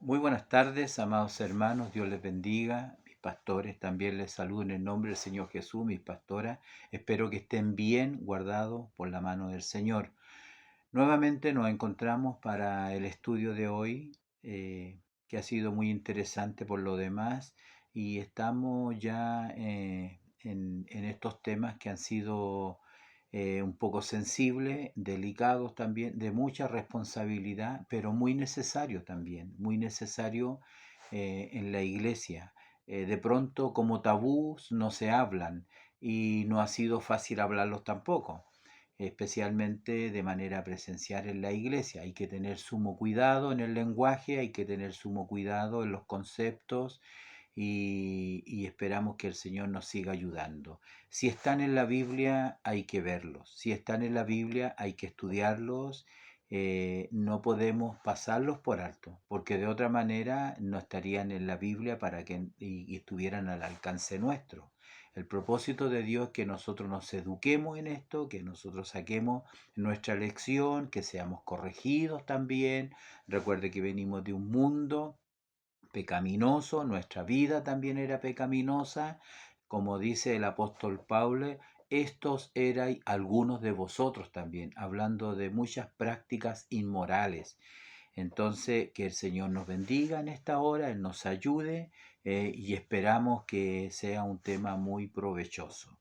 Muy buenas tardes, amados hermanos, Dios les bendiga. Mis pastores también les saludo en el nombre del Señor Jesús, mis pastoras. Espero que estén bien guardados por la mano del Señor. Nuevamente nos encontramos para el estudio de hoy, que ha sido muy interesante por lo demás, y estamos ya en estos temas que han sido un poco sensibles, delicados también, de mucha responsabilidad, pero muy necesario también, muy necesario en la iglesia. De pronto como tabús no se hablan y no ha sido fácil hablarlos tampoco, especialmente de manera presencial en la iglesia. Hay que tener sumo cuidado en el lenguaje, hay que tener sumo cuidado en los conceptos y esperamos que el Señor nos siga ayudando. Si están en la Biblia, hay que verlos. Si están en la Biblia, hay que estudiarlos. No podemos pasarlos por alto, porque de otra manera no estarían en la Biblia para que y estuvieran al alcance nuestro. El propósito de Dios es que nosotros nos eduquemos en esto, que nosotros saquemos nuestra lección, que seamos corregidos también. Recuerde que venimos de un mundo pecaminoso, nuestra vida también era pecaminosa, como dice el apóstol Pablo, estos erais algunos de vosotros también, hablando de muchas prácticas inmorales. Entonces, que el Señor nos bendiga en esta hora, Él nos ayude y esperamos que sea un tema muy provechoso.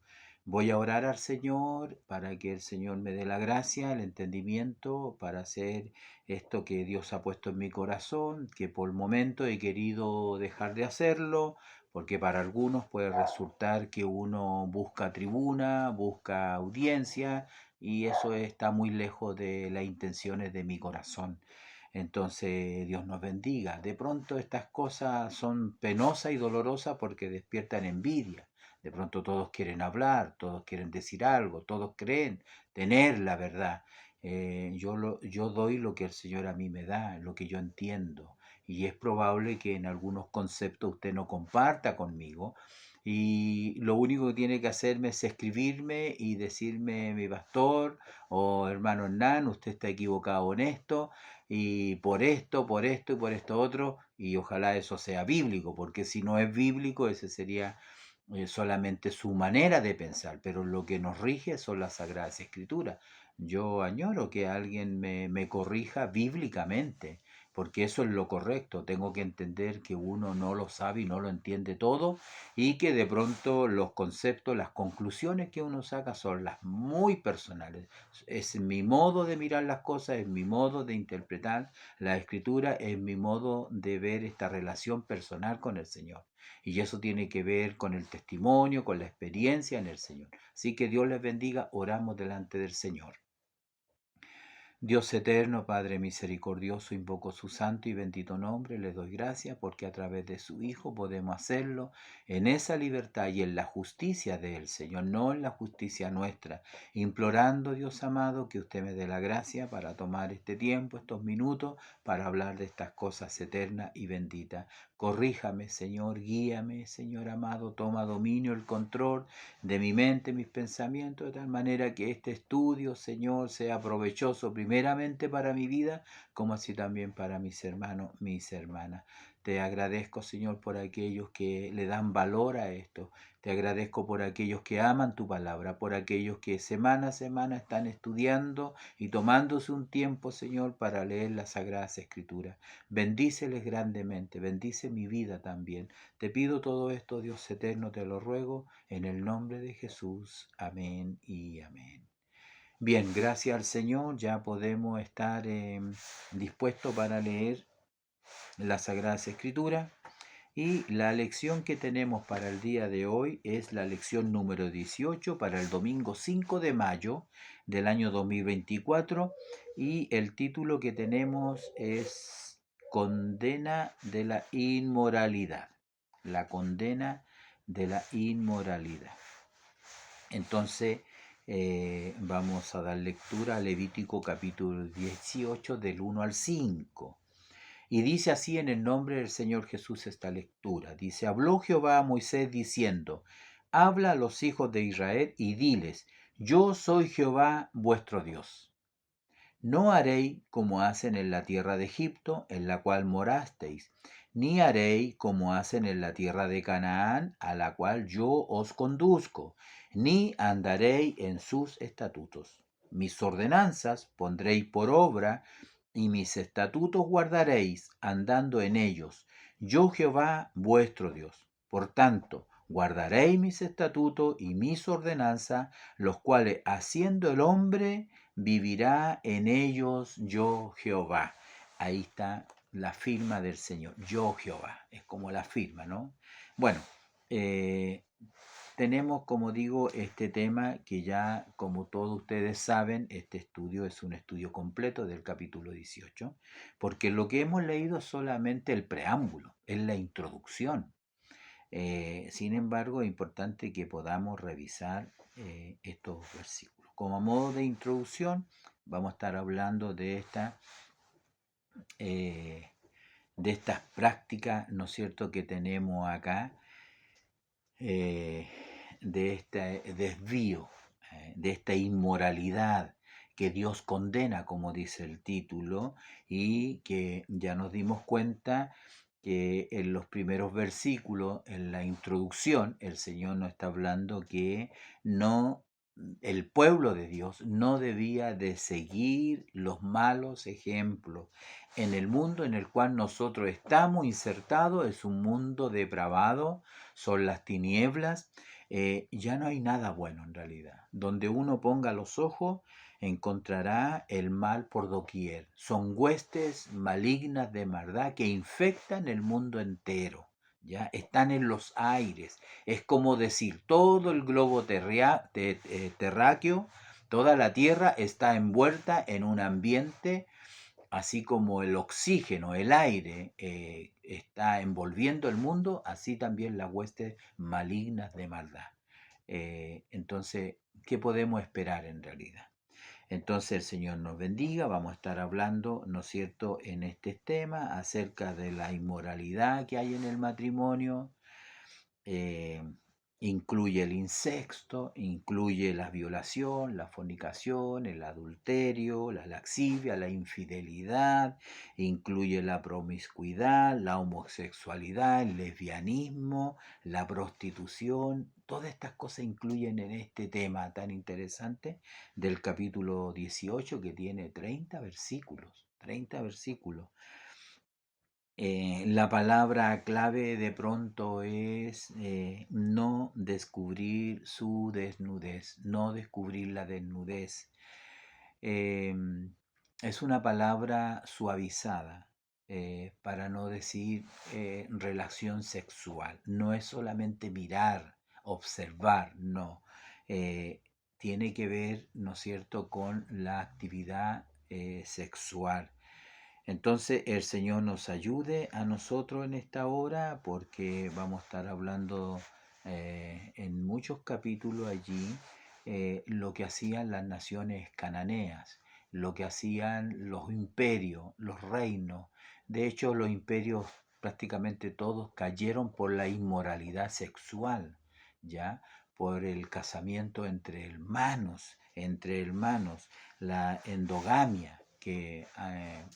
Voy a orar al Señor para que el Señor me dé la gracia, el entendimiento para hacer esto que Dios ha puesto en mi corazón, que por el momento he querido dejar de hacerlo, porque para algunos puede resultar que uno busca tribuna, busca audiencia, y eso está muy lejos de las intenciones de mi corazón. Entonces, Dios nos bendiga. De pronto estas cosas son penosas y dolorosas porque despiertan envidia. De pronto todos quieren hablar, todos quieren decir algo, todos creen tener la verdad. Yo doy lo que el Señor a mí me da, lo que yo entiendo. Y es probable que en algunos conceptos usted no comparta conmigo. Y lo único que tiene que hacerme es escribirme y decirme, mi pastor o hermano Hernán, usted está equivocado en esto, y por esto y por esto otro, y ojalá eso sea bíblico, porque si no es bíblico, ese sería solamente su manera de pensar, pero lo que nos rige son las Sagradas Escrituras. Yo añoro que alguien me corrija bíblicamente, porque eso es lo correcto. Tengo que entender que uno no lo sabe y no lo entiende todo, y que de pronto los conceptos, las conclusiones que uno saca son las muy personales. Es mi modo de mirar las cosas, es mi modo de interpretar la escritura, es mi modo de ver esta relación personal con el Señor. Y eso tiene que ver con el testimonio, con la experiencia en el Señor. Así que Dios les bendiga, oramos delante del Señor. Dios eterno, Padre misericordioso, invoco su santo y bendito nombre, le doy gracias porque a través de su Hijo podemos hacerlo en esa libertad y en la justicia de él, Señor, no en la justicia nuestra, implorando, Dios amado, que usted me dé la gracia para tomar este tiempo, estos minutos, para hablar de estas cosas eternas y benditas. Corríjame, Señor, guíame, Señor amado, toma dominio, el control de mi mente, mis pensamientos, de tal manera que este estudio, Señor, sea provechoso primeramente para mi vida, como así también para mis hermanos, mis hermanas. Te agradezco, Señor, por aquellos que le dan valor a esto. Te agradezco por aquellos que aman tu palabra, por aquellos que semana a semana están estudiando y tomándose un tiempo, Señor, para leer las Sagradas Escrituras. Bendíceles grandemente, bendice mi vida también. Te pido todo esto, Dios eterno, te lo ruego, en el nombre de Jesús. Amén y amén. Bien, gracias al Señor, ya podemos estar dispuestos para leer las Sagradas Escrituras. Y la lección que tenemos para el día de hoy es la lección número 18 para el domingo 5 de mayo del año 2024. Y el título que tenemos es Condena de la inmoralidad. La condena de la inmoralidad. Entonces, vamos a dar lectura a Levítico capítulo 18 del 1 al 5. Y dice así en el nombre del Señor Jesús esta lectura. Dice, habló Jehová a Moisés diciendo, habla a los hijos de Israel y diles, yo soy Jehová vuestro Dios. No haréis como hacen en la tierra de Egipto, en la cual morasteis, ni haréis como hacen en la tierra de Canaán, a la cual yo os conduzco, ni andaréis en sus estatutos. Mis ordenanzas pondréis por obra, y mis estatutos guardaréis, andando en ellos. Yo Jehová vuestro Dios. Por tanto, guardaréis mis estatutos y mis ordenanzas, los cuales haciendo el hombre vivirá en ellos yo Jehová. Ahí está la firma del Señor, yo Jehová, es como la firma, ¿no? Bueno, eh, tenemos, como digo, este tema que ya, como todos ustedes saben, este estudio es un estudio completo del capítulo 18, porque lo que hemos leído es solamente el preámbulo, es la introducción. Sin embargo, es importante que podamos revisar estos versículos. Como a modo de introducción, vamos a estar hablando eh, de estas prácticas, ¿no es cierto?, que tenemos acá, eh, de este desvío, de esta inmoralidad que Dios condena, como dice el título, y que ya nos dimos cuenta que en los primeros versículos, en la introducción, el Señor nos está hablando que no, el pueblo de Dios no debía de seguir los malos ejemplos. En el mundo en el cual nosotros estamos insertados es un mundo depravado, son las tinieblas, ya no hay nada bueno en realidad. Donde uno ponga los ojos, encontrará el mal por doquier. Son huestes malignas de maldad que infectan el mundo entero. ¿Ya? Están en los aires. Es como decir, todo el globo terráqueo, toda la Tierra está envuelta en un ambiente, así como el oxígeno, el aire está envolviendo el mundo, así también las huestes malignas de maldad. Entonces, ¿qué podemos esperar en realidad? Entonces el Señor nos bendiga, vamos a estar hablando, ¿no es cierto?, en este tema acerca de la inmoralidad que hay en el matrimonio. eh, Incluye el incesto, incluye la violación, la fornicación, el adulterio, la laxivia, la infidelidad, incluye la promiscuidad, la homosexualidad, el lesbianismo, la prostitución. Todas estas cosas incluyen en este tema tan interesante del capítulo 18, que tiene 30 versículos. 30 versículos. La palabra clave de pronto es no descubrir su desnudez, no descubrir la desnudez. Em, es una palabra suavizada, para no decir relación sexual. No es solamente mirar, observar, no. Eh, Tiene que ver, ¿no es cierto?, con la actividad sexual. Entonces el Señor nos ayude a nosotros en esta hora, porque vamos a estar hablando en muchos capítulos allí, lo que hacían las naciones cananeas, lo que hacían los imperios, los reinos. De hecho, los imperios prácticamente todos cayeron por la inmoralidad sexual, ¿ya? Por el casamiento entre hermanos, la endogamia, que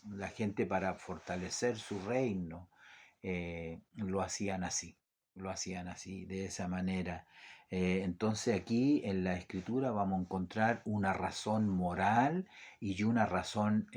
la gente, para fortalecer su reino, lo hacían así, de esa manera. Entonces aquí en la escritura vamos a encontrar una razón moral y una razón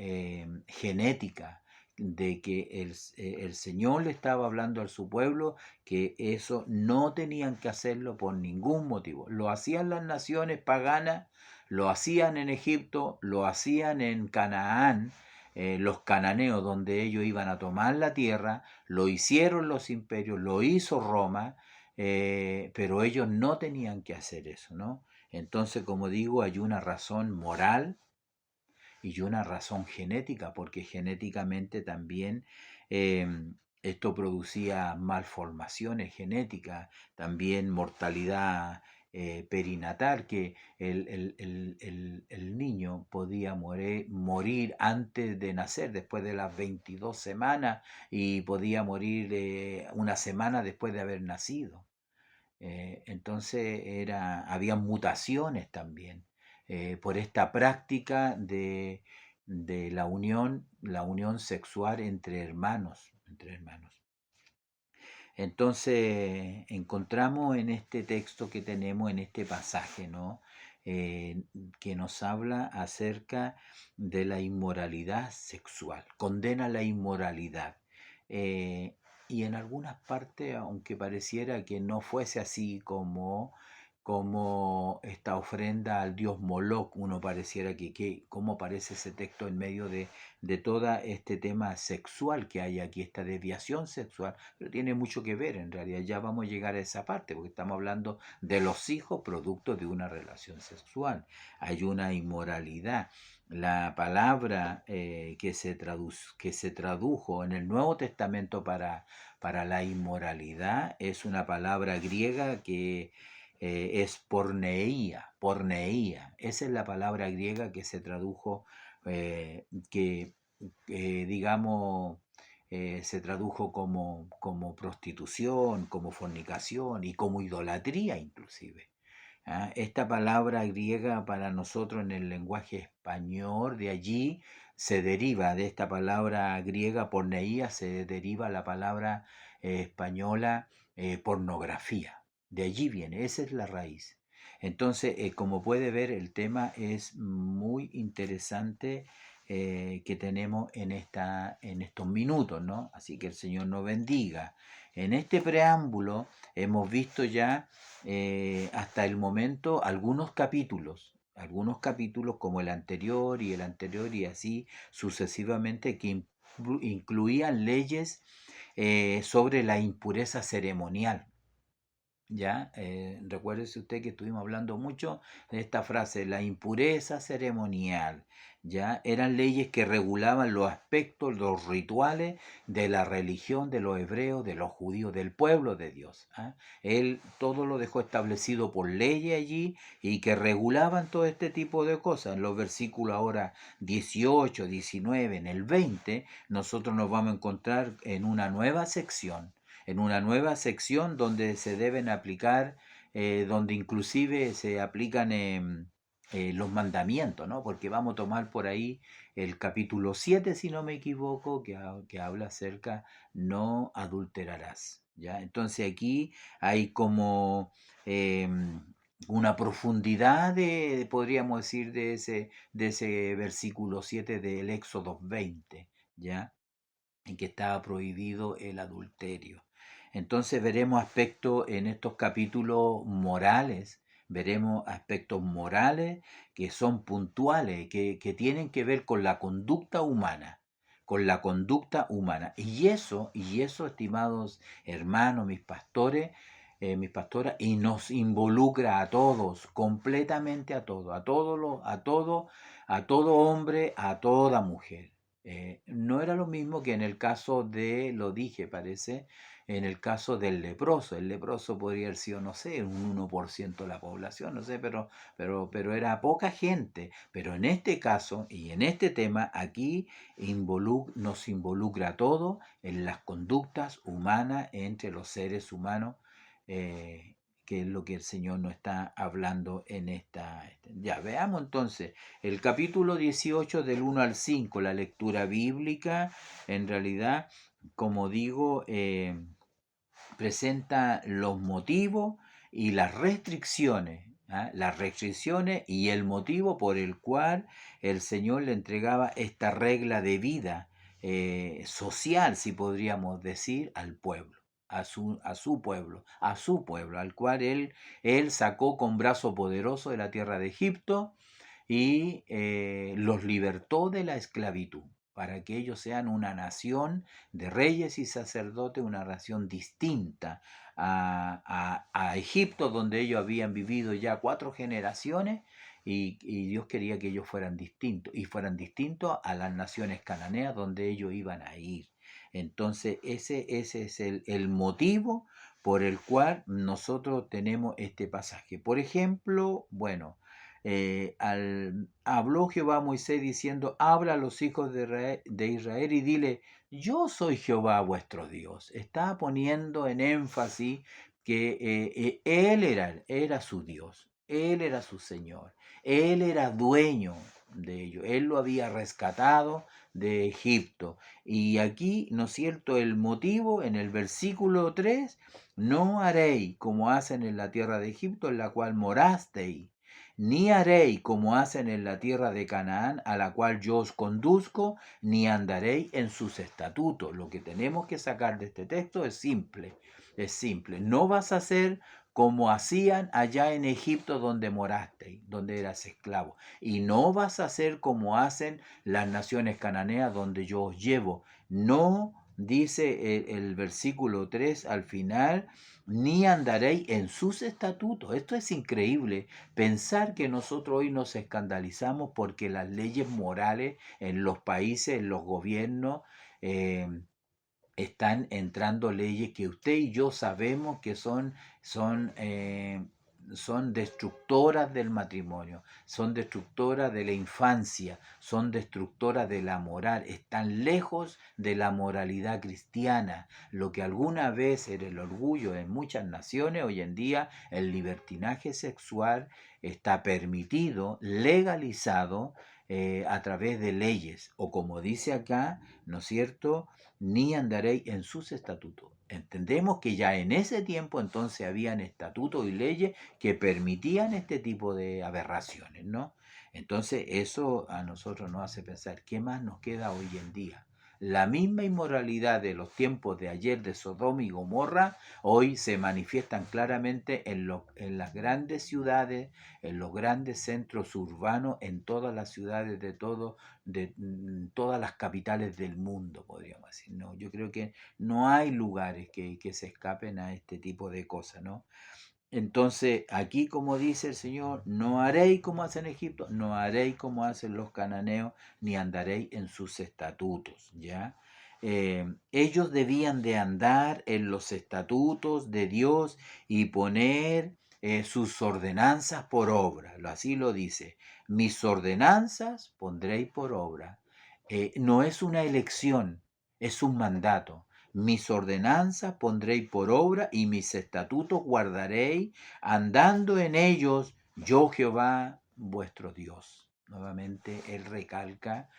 genética, de que el Señor le estaba hablando a su pueblo que eso no tenían que hacerlo por ningún motivo. Lo hacían las naciones paganas, lo hacían en Egipto, lo hacían en Canaán, los cananeos, donde ellos iban a tomar la tierra, lo hicieron los imperios, lo hizo Roma, pero ellos no tenían que hacer eso, ¿no? Entonces, como digo, hay una razón moral y una razón genética, porque genéticamente también eh, esto producía malformaciones genéticas, también mortalidad perinatal, que el niño podía morir antes de nacer, después de las 22 semanas, y podía morir una semana después de haber nacido. Entonces había mutaciones también por esta práctica de la unión sexual entre hermanos, entre hermanos. Entonces encontramos en este texto que tenemos, en este pasaje, ¿no? Que nos habla acerca de la inmoralidad sexual, condena la inmoralidad. Eh, y en algunas partes, aunque pareciera que no fuese así como esta ofrenda al dios Moloch, uno pareciera que cómo aparece ese texto en medio de todo este tema sexual que hay aquí, esta desviación sexual, pero tiene mucho que ver en realidad, ya vamos a llegar a esa parte, porque estamos hablando de los hijos producto de una relación sexual, hay una inmoralidad. La palabra que se tradujo en el Nuevo Testamento para la inmoralidad es una palabra griega que es porneía, porneía. Esa es la palabra griega que se tradujo, que digamos, se tradujo como prostitución, como fornicación y como idolatría inclusive. ¿Ah? Esta palabra griega para nosotros en el lenguaje español, de allí se deriva, de esta palabra griega porneía, se deriva la palabra española pornografía. De allí viene, esa es la raíz. Entonces, como puede ver, el tema es muy interesante que tenemos en estos minutos, ¿no? Así que el Señor nos bendiga. En este preámbulo hemos visto ya hasta el momento algunos capítulos como el anterior y así sucesivamente que incluían leyes sobre la impureza ceremonial. ¿Ya? Recuérdese usted que estuvimos hablando mucho de esta frase, la impureza ceremonial, ¿ya? Eran leyes que regulaban los aspectos, los rituales de la religión de los hebreos, de los judíos, del pueblo de Dios. ¿Ah? Él todo lo dejó establecido por leyes allí y que regulaban todo este tipo de cosas. En los versículos ahora 18, 19, en el 20, nosotros nos vamos a encontrar en una nueva sección donde se deben aplicar, donde inclusive se aplican los mandamientos, ¿no? Porque vamos a tomar por ahí el capítulo 7 si no me equivoco, que habla acerca no adulterarás, ¿ya? Entonces aquí hay como una profundidad podríamos decir, de ese versículo 7 del Éxodo 20, ¿ya? En que estaba prohibido el adulterio. Entonces veremos aspectos en estos capítulos morales, veremos aspectos morales que son puntuales, que tienen que ver con la conducta humana, con la conducta humana. Y eso, estimados hermanos, mis pastoras, y nos involucra a todos, completamente a todos, a todo hombre, a toda mujer. No era lo mismo que en el caso de, lo dije, parece, en el caso del leproso. El leproso podría haber sido, no sé, un 1% de la población, no sé, pero era poca gente. Pero en este caso y en este tema, aquí nos involucra todo en las conductas humanas entre los seres humanos. Que es lo que el Señor nos está hablando en esta. Ya, veamos entonces el capítulo 18 del 1 al 5, la lectura bíblica, en realidad, como digo, presenta los motivos y las restricciones, ¿ah? Las restricciones y el motivo por el cual el Señor le entregaba esta regla de vida social, si podríamos decir, al pueblo. A su pueblo, al cual él sacó con brazo poderoso de la tierra de Egipto y los libertó de la esclavitud, para que ellos sean una nación de reyes y sacerdotes, una nación distinta a Egipto, donde ellos habían vivido ya 4 generaciones, y Dios quería que ellos fueran distintos, y fueran distintos a las naciones cananeas donde ellos iban a ir. Entonces ese es el motivo por el cual nosotros tenemos este pasaje. Por ejemplo, bueno, habló Jehová a Moisés diciendo, habla a los hijos de Israel y dile, yo soy Jehová vuestro Dios. Está poniendo en énfasis que él era su Dios, él era su Señor, él era dueño, de ellos. Él lo había rescatado de Egipto. Y aquí, ¿no es cierto?, el motivo en el versículo 3: no haréis como hacen en la tierra de Egipto, en la cual morasteis, ni haréis como hacen en la tierra de Canaán, a la cual yo os conduzco, ni andaréis en sus estatutos. Lo que tenemos que sacar de este texto es simple, es simple. No vas a hacer como hacían allá en Egipto donde moraste, donde eras esclavo. Y no vas a hacer como hacen las naciones cananeas donde yo os llevo. No, dice el versículo 3 al final, ni andaréis en sus estatutos. Esto es increíble. Pensar que nosotros hoy nos escandalizamos porque las leyes morales en los países, en los gobiernos, eh, están entrando leyes que usted y yo sabemos que son, eh, son destructoras del matrimonio, son destructoras de la infancia, son destructoras de la moral, están lejos de la moralidad cristiana. Lo que alguna vez era el orgullo en muchas naciones, hoy en día el libertinaje sexual está permitido, legalizado, a través de leyes, o como dice acá, ¿no es cierto?, ni andaréis en sus estatutos. Entendemos que ya en ese tiempo entonces habían estatutos y leyes que permitían este tipo de aberraciones, ¿no? Entonces eso a nosotros nos hace pensar, ¿qué más nos queda hoy en día? La misma inmoralidad de los tiempos de ayer de Sodoma y Gomorra hoy se manifiestan claramente en las grandes ciudades, en los grandes centros urbanos, en todas las ciudades de todas las capitales del mundo, podríamos decir. No, yo creo que no hay lugares que se escapen a este tipo de cosas, ¿no? Entonces, aquí como dice el Señor, no haréis como hacen Egipto, no haréis como hacen los cananeos, ni andaréis en sus estatutos, ¿ya? Ellos debían de andar en los estatutos de Dios y poner sus ordenanzas por obra, así lo dice, mis ordenanzas pondréis por obra. No es una elección, es un mandato. Mis ordenanzas pondréis por obra y mis estatutos guardaréis, andando en ellos, yo Jehová vuestro Dios. Nuevamente él recalca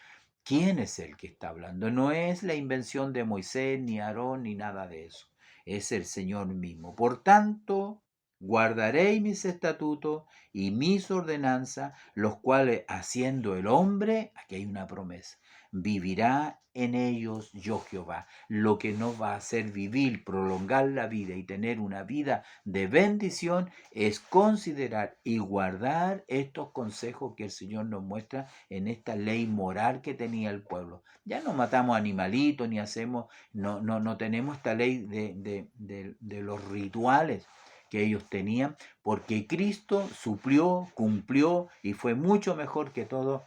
quién es el que está hablando. No es la invención de Moisés, ni Aarón, ni nada de eso. Es el Señor mismo. Por tanto, guardaréis mis estatutos y mis ordenanzas, los cuales haciendo el hombre, aquí hay una promesa, vivirá en ellos yo Jehová. Lo que no va a hacer vivir, prolongar la vida y tener una vida de bendición es considerar y guardar estos consejos que el Señor nos muestra en esta ley moral que tenía el pueblo. Ya no matamos animalitos ni hacemos, no tenemos esta ley de los rituales que ellos tenían, porque Cristo suplió, cumplió y fue mucho mejor que todos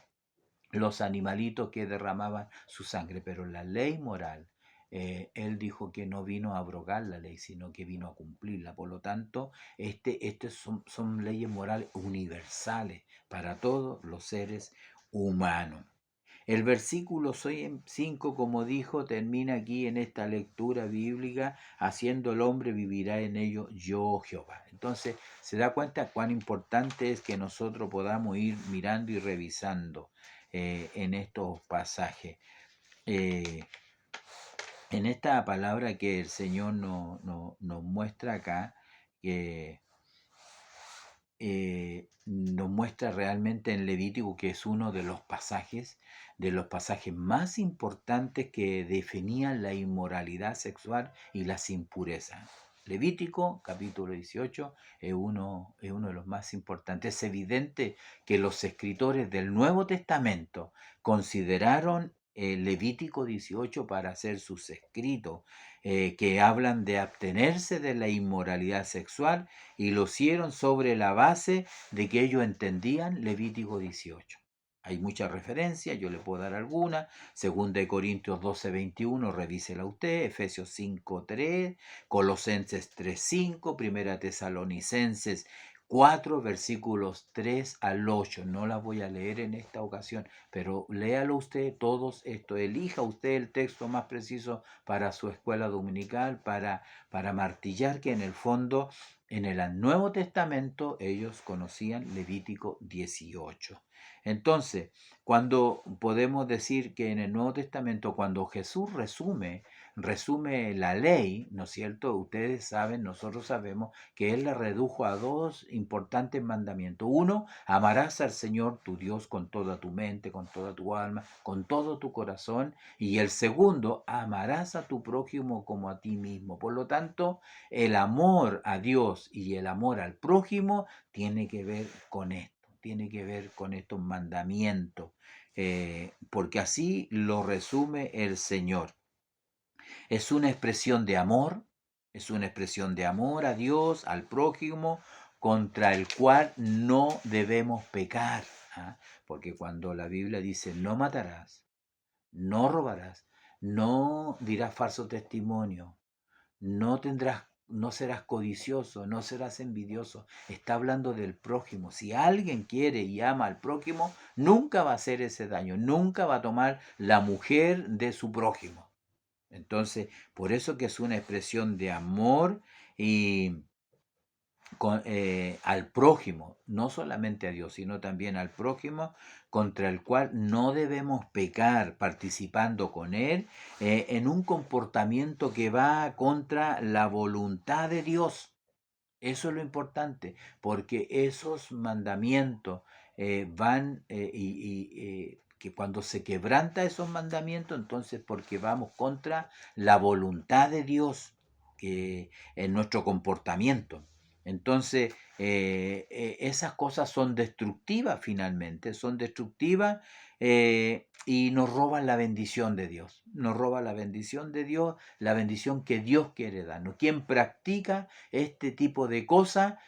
los animalitos que derramaban su sangre. Pero la ley moral, él dijo que no vino a abrogar la ley, sino que vino a cumplirla. Por lo tanto, son leyes morales universales para todos los seres humanos. El versículo 5, como dijo, termina aquí en esta lectura bíblica, haciendo el hombre vivirá en ello yo Jehová. Entonces se da cuenta cuán importante es que nosotros podamos ir mirando y revisando en estos pasajes. Eh, en esta palabra que el Señor nos muestra acá, que nos muestra realmente en Levítico, que es uno de los pasajes más importantes que definían la inmoralidad sexual y las impurezas. Levítico, capítulo 18, es uno de los más importantes. Es evidente que los escritores del Nuevo Testamento consideraron Levítico 18 para hacer sus escritos, que hablan de abstenerse de la inmoralidad sexual, y lo hicieron sobre la base de que ellos entendían Levítico 18. Hay muchas referencias, yo le puedo dar alguna. 2 Corintios 12:21, revísela usted. Efesios 5:3, Colosenses 3:5, Primera Tesalonicenses 4, versículos 3 al 8. No las voy a leer en esta ocasión, pero léalo usted todos esto. Elija usted el texto más preciso para su escuela dominical, para martillar que en el fondo en el Nuevo Testamento ellos conocían Levítico 18. Entonces, cuando podemos decir que en el Nuevo Testamento, cuando Jesús resume la ley, ¿no es cierto? Ustedes saben, nosotros sabemos que Él la redujo a dos importantes mandamientos. Uno, amarás al Señor tu Dios con toda tu mente, con toda tu alma, con todo tu corazón. Y el segundo, amarás a tu prójimo como a ti mismo. Por lo tanto, el amor a Dios y el amor al prójimo tiene que ver con esto, tiene que ver con estos mandamientos, porque así lo resume el Señor. Es una expresión de amor, es una expresión de amor a Dios, al prójimo, contra el cual no debemos pecar. ¿Ah? Porque cuando la Biblia dice no matarás, no robarás, no dirás falso testimonio, no serás codicioso, no serás envidioso. Está hablando del prójimo. Si alguien quiere y ama al prójimo, nunca va a hacer ese daño, nunca va a tomar la mujer de su prójimo. Entonces, por eso que es una expresión de amor y al prójimo, no solamente a Dios, sino también al prójimo, contra el cual no debemos pecar participando con él en un comportamiento que va contra la voluntad de Dios. Eso es lo importante, porque esos mandamientos van que cuando se quebranta esos mandamientos, entonces porque vamos contra la voluntad de Dios en nuestro comportamiento. Entonces, esas cosas son destructivas finalmente, son destructivas y nos roban la bendición de Dios. Nos roba la bendición de Dios, la bendición que Dios quiere darnos. Quien practica este tipo de cosas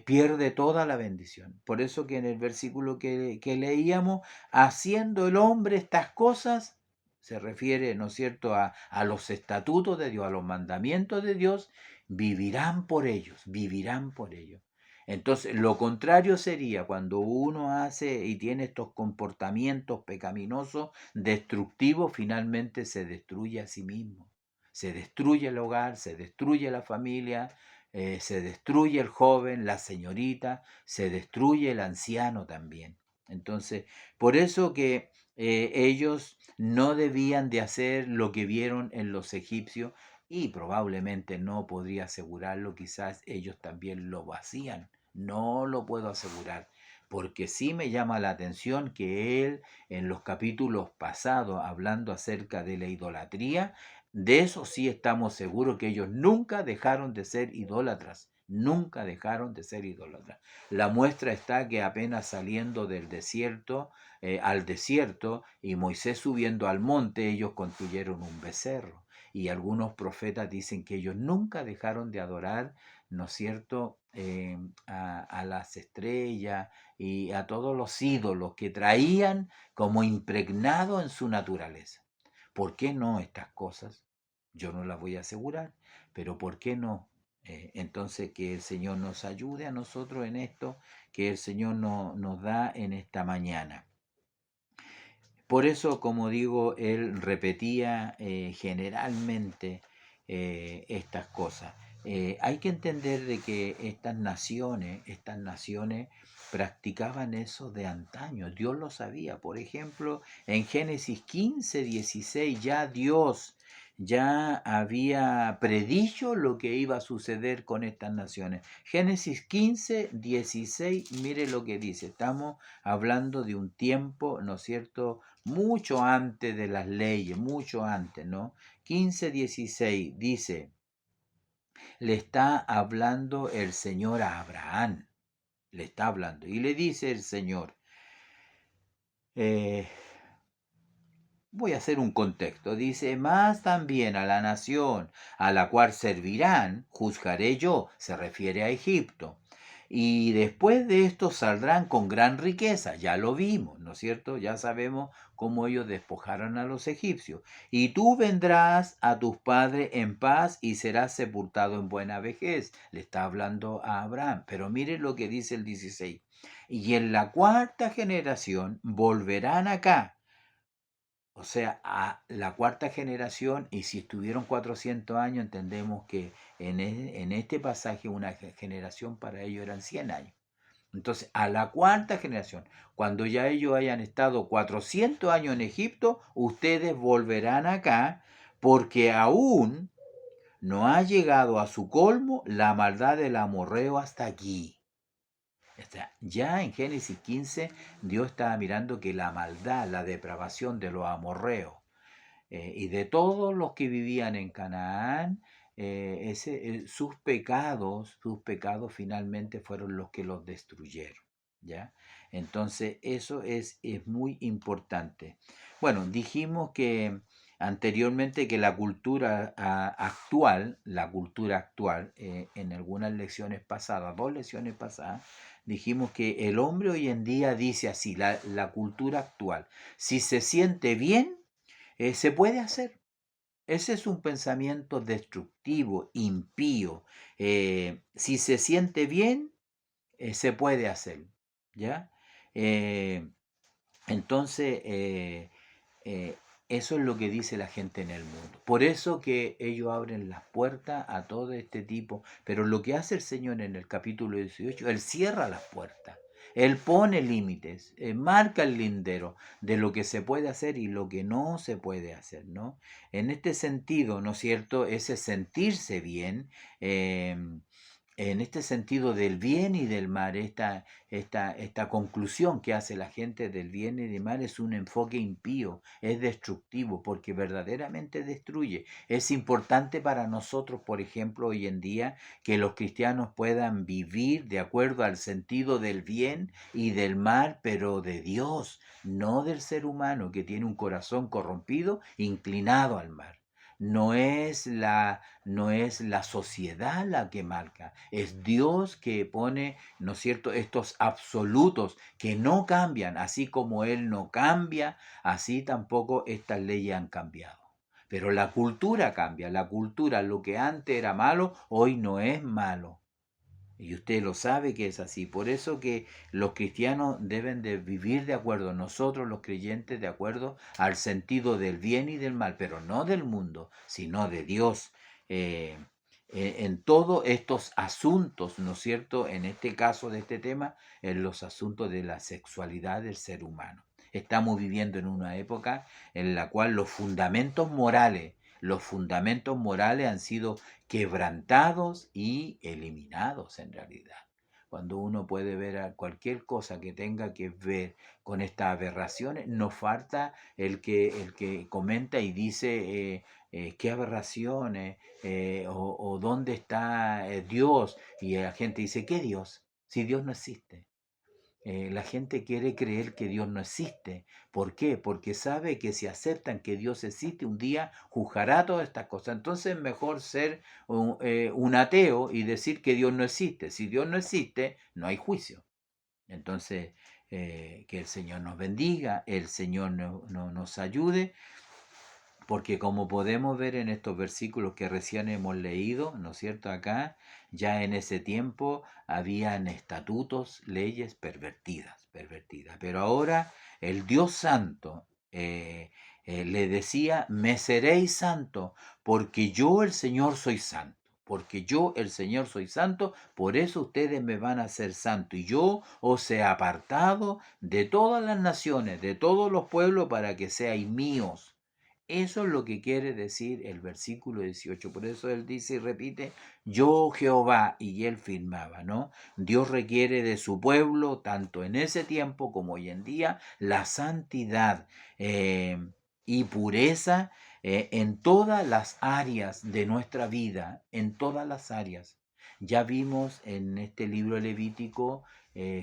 pierde toda la bendición. Por eso que en el versículo que leíamos, haciendo el hombre estas cosas, se refiere, ¿no es cierto?, a los estatutos de Dios, a los mandamientos de Dios, vivirán por ellos, vivirán por ellos. Entonces, lo contrario sería cuando uno hace y tiene estos comportamientos pecaminosos, destructivos, finalmente se destruye a sí mismo. Se destruye el hogar, se destruye la familia, se destruye el joven, la señorita, se destruye el anciano también. Entonces, por eso que ellos no debían de hacer lo que vieron en los egipcios y probablemente no podría asegurarlo, quizás ellos también lo hacían. No lo puedo asegurar, porque sí me llama la atención que él en los capítulos pasados, hablando acerca de la idolatría, de eso sí estamos seguros que ellos nunca dejaron de ser idólatras, nunca dejaron de ser idólatras. La muestra está que apenas saliendo del desierto al desierto y Moisés subiendo al monte, ellos construyeron un becerro. Y algunos profetas dicen que ellos nunca dejaron de adorar, ¿no es cierto?, a las estrellas y a todos los ídolos que traían como impregnado en su naturaleza. ¿Por qué no estas cosas? Yo no las voy a asegurar, pero ¿por qué no? Entonces que el Señor nos ayude a nosotros en esto, que el Señor nos da en esta mañana. Por eso, como digo, él repetía generalmente estas cosas. Hay que entender de que estas naciones practicaban eso de antaño. Dios lo sabía. Por ejemplo, en Génesis 15:16 ya Dios ya había predicho lo que iba a suceder con estas naciones. Génesis 15:16, mire lo que dice. Estamos hablando de un tiempo, ¿no es cierto?, mucho antes de las leyes, mucho antes, ¿no? 15:16 dice, le está hablando el Señor a Abraham, le está hablando, y le dice el Señor, eh, voy a hacer un contexto, dice, más también a la nación a la cual servirán, juzgaré yo, se refiere a Egipto. Y después de esto saldrán con gran riqueza, ya lo vimos, ¿no es cierto? Ya sabemos cómo ellos despojaron a los egipcios. Y tú vendrás a tus padres en paz y serás sepultado en buena vejez. Le está hablando a Abraham. Pero mire lo que dice el 16. Y en la cuarta generación volverán acá. O sea, a la cuarta generación, y si estuvieron 400 años, entendemos que en este pasaje una generación para ellos eran 100 años. Entonces, a la cuarta generación, cuando ya ellos hayan estado 400 años en Egipto, ustedes volverán acá porque aún no ha llegado a su colmo la maldad del amorreo hasta aquí. O sea, ya en Génesis 15, Dios estaba mirando que la maldad, la depravación de los amorreos y de todos los que vivían en Canaán, sus pecados finalmente fueron los que los destruyeron. ¿Ya? Entonces, eso es muy importante. Bueno, dijimos que anteriormente que la cultura actual, en algunas lecciones pasadas, 2 lecciones pasadas, dijimos que el hombre hoy en día dice así, la cultura actual, si se siente bien, se puede hacer. Ese es un pensamiento destructivo, impío. Si se siente bien, se puede hacer. ¿Ya? Eh, entonces, eh, eso es lo que dice la gente en el mundo. Por eso que ellos abren las puertas a todo este tipo. Pero lo que hace el Señor en el capítulo 18, Él cierra las puertas. Él pone límites, marca el lindero de lo que se puede hacer y lo que no se puede hacer, ¿no? En este sentido, ¿no es cierto? Ese sentirse bien, eh, en este sentido del bien y del mal, esta conclusión que hace la gente del bien y del mal es un enfoque impío, es destructivo, porque verdaderamente destruye. Es importante para nosotros, por ejemplo, hoy en día, que los cristianos puedan vivir de acuerdo al sentido del bien y del mal, pero de Dios, no del ser humano que tiene un corazón corrompido, inclinado al mal. No es la sociedad la que marca, es Dios que pone, ¿no es cierto?, estos absolutos que no cambian, así como Él no cambia, así tampoco estas leyes han cambiado. Pero la cultura cambia, la cultura, lo que antes era malo, hoy no es malo. Y usted lo sabe que es así. Por eso que los cristianos deben de vivir de acuerdo, nosotros los creyentes de acuerdo al sentido del bien y del mal, pero no del mundo, sino de Dios. Eh, en todos estos asuntos, ¿no es cierto? En este caso de este tema, en los asuntos de la sexualidad del ser humano. Estamos viviendo en una época en la cual los fundamentos morales han sido quebrantados y eliminados en realidad. Cuando uno puede ver a cualquier cosa que tenga que ver con estas aberraciones, no falta el que comenta y dice qué aberraciones o dónde está Dios. Y la gente dice, ¿qué Dios? Si Dios no existe. La gente quiere creer que Dios no existe. ¿Por qué? Porque sabe que si aceptan que Dios existe, un día juzgará todas estas cosas. Entonces es mejor ser un ateo y decir que Dios no existe. Si Dios no existe, no hay juicio. Entonces, que el Señor nos bendiga, el Señor nos ayude, porque como podemos ver en estos versículos que recién hemos leído, ¿no es cierto? Acá, ya en ese tiempo habían estatutos, leyes pervertidas. Pero ahora el Dios Santo le decía, me seréis santo, porque yo el Señor soy santo. Porque yo el Señor soy santo, por eso ustedes me van a ser santo. Y yo os he apartado de todas las naciones, de todos los pueblos, para que seáis míos. Eso es lo que quiere decir el versículo 18. Por eso él dice y repite, yo Jehová, y él firmaba, ¿no? Dios requiere de su pueblo, tanto en ese tiempo como hoy en día, la santidad eh, y pureza en todas las áreas de nuestra vida, en todas las áreas. Ya vimos en este libro levítico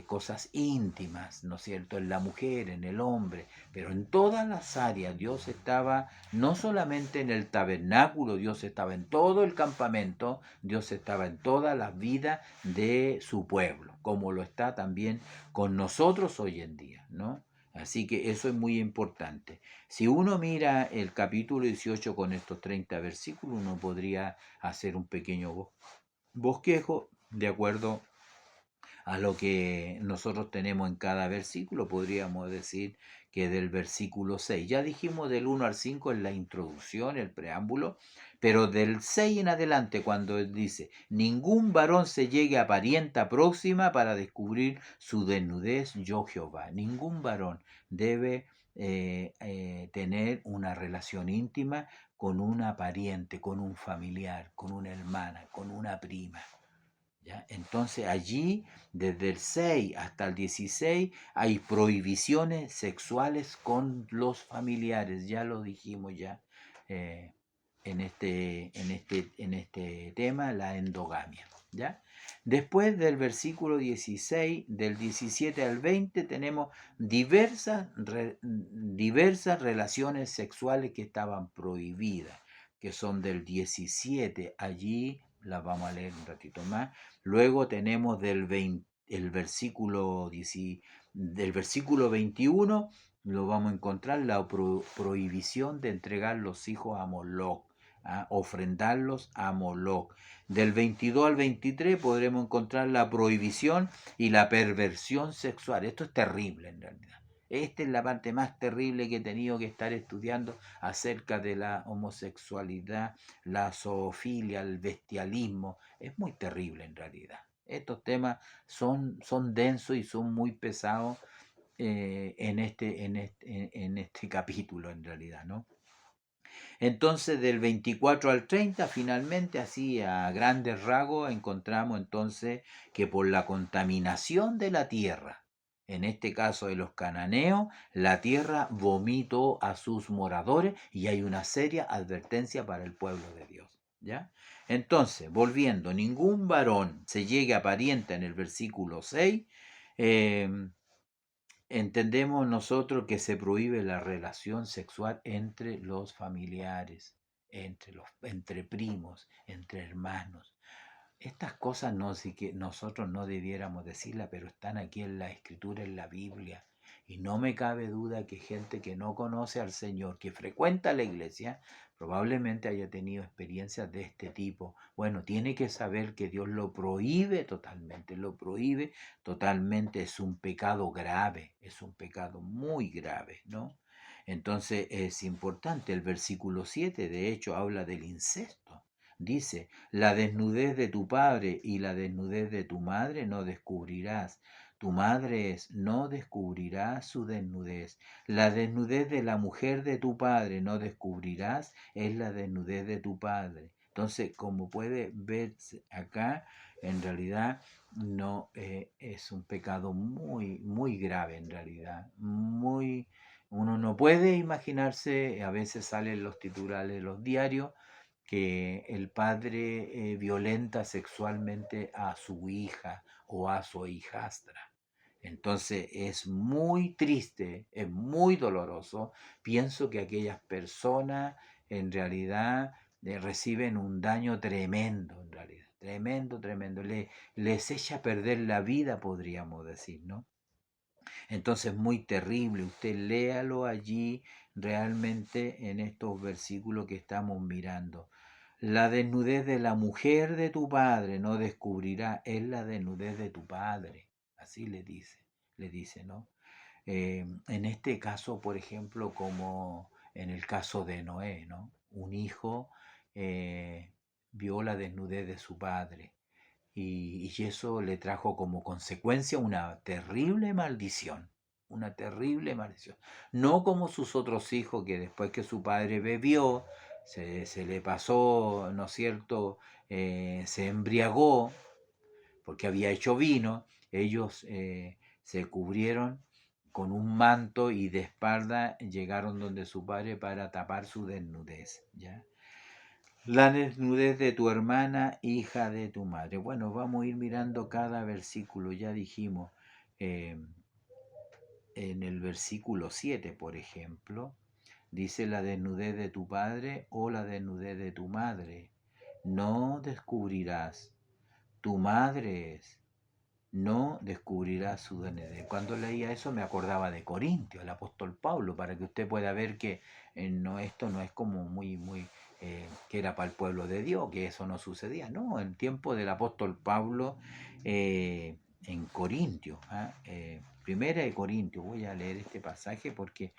cosas íntimas, ¿no es cierto?, en la mujer, en el hombre, pero en todas las áreas Dios estaba, no solamente en el tabernáculo, Dios estaba en todo el campamento, Dios estaba en todas las vidas de su pueblo, como lo está también con nosotros hoy en día, ¿no? Así que eso es muy importante. Si uno mira el capítulo 18 con estos 30 versículos, uno podría hacer un pequeño bosquejo de acuerdo a lo que nosotros tenemos en cada versículo. Podríamos decir que del versículo 6. Ya dijimos del 1 al 5 en la introducción, el preámbulo, pero del 6 en adelante, cuando él dice, ningún varón se llegue a parienta próxima para descubrir su desnudez, yo Jehová. Ningún varón debe tener una relación íntima con una pariente, con un familiar, con una hermana, con una prima. ¿Ya? Entonces allí, desde el 6 hasta el 16, hay prohibiciones sexuales con los familiares, ya lo dijimos ya eh, en este tema, la endogamia. ¿Ya? Después del versículo 16, del 17 al 20, tenemos diversas relaciones sexuales que estaban prohibidas, que son del 17, allí las vamos a leer un ratito más. Luego tenemos el versículo, del versículo 21, lo vamos a encontrar la prohibición de entregar los hijos a Moloc, ofrendarlos a Moloc. Del 22 al 23 podremos encontrar la prohibición y la perversión sexual. Esto es terrible en realidad. Esta es la parte más terrible que he tenido que estar estudiando acerca de la homosexualidad, la zoofilia, el bestialismo. Es muy terrible en realidad. Estos temas son densos y son muy pesados en este capítulo en realidad, ¿no? Entonces del 24 al 30 finalmente, así a grandes rasgos, encontramos entonces que por la contaminación de la tierra, en este caso de los cananeos, la tierra vomitó a sus moradores y hay una seria advertencia para el pueblo de Dios. ¿Ya? Entonces, volviendo, ningún varón se llegue a pariente en el versículo 6, eh, entendemos nosotros que se prohíbe la relación sexual entre los familiares, entre primos, entre hermanos. Estas cosas no, sí que nosotros no debiéramos decirlas, pero están aquí en la Escritura, en la Biblia. Y no me cabe duda que gente que no conoce al Señor, que frecuenta la iglesia, probablemente haya tenido experiencias de este tipo. Bueno, tiene que saber que Dios lo prohíbe totalmente, es un pecado grave, es un pecado muy grave, ¿no? Entonces es importante, el versículo 7 de hecho habla del incesto. Dice, la desnudez de tu padre y la desnudez de tu madre no descubrirás. Tu madre no descubrirá su desnudez. La desnudez de la mujer de tu padre no descubrirás, es la desnudez de tu padre. Entonces, como puede ver acá, en realidad no es un pecado muy, muy grave en realidad. Uno no puede imaginarse, a veces salen los titulares de los diarios, que el padre violenta sexualmente a su hija o a su hijastra. Entonces es muy triste, es muy doloroso. Pienso que aquellas personas en realidad reciben un daño tremendo, en realidad, tremendo, tremendo. Les echa a perder la vida, podríamos decir, ¿no? Entonces muy terrible. Usted léalo allí realmente en estos versículos que estamos mirando. La desnudez de la mujer de tu padre no descubrirá, es la desnudez de tu padre. Así le dice, ¿no? En este caso, por ejemplo, como en el caso de Noé, ¿no? Un hijo eh, vio la desnudez de su padre y eso le trajo como consecuencia una terrible maldición. No como sus otros hijos que después que su padre bebió, se le pasó, ¿no es cierto?, se embriagó porque había hecho vino, ellos se cubrieron con un manto y de espalda llegaron donde su padre para tapar su desnudez, ¿ya? La desnudez de tu hermana, hija de tu madre. Bueno, vamos a ir mirando cada versículo. Ya dijimos eh, en el versículo 7, por ejemplo, dice la desnudez de tu padre o la desnudez de tu madre. No descubrirás. Tu madre es. No descubrirás su desnudez. Cuando leía eso me acordaba de Corintios, el apóstol Pablo, para que usted pueda ver que no, esto no es como que era para el pueblo de Dios, que eso no sucedía. No, en tiempo del apóstol Pablo en Corintios, Primera de Corintios. Voy a leer este pasaje porque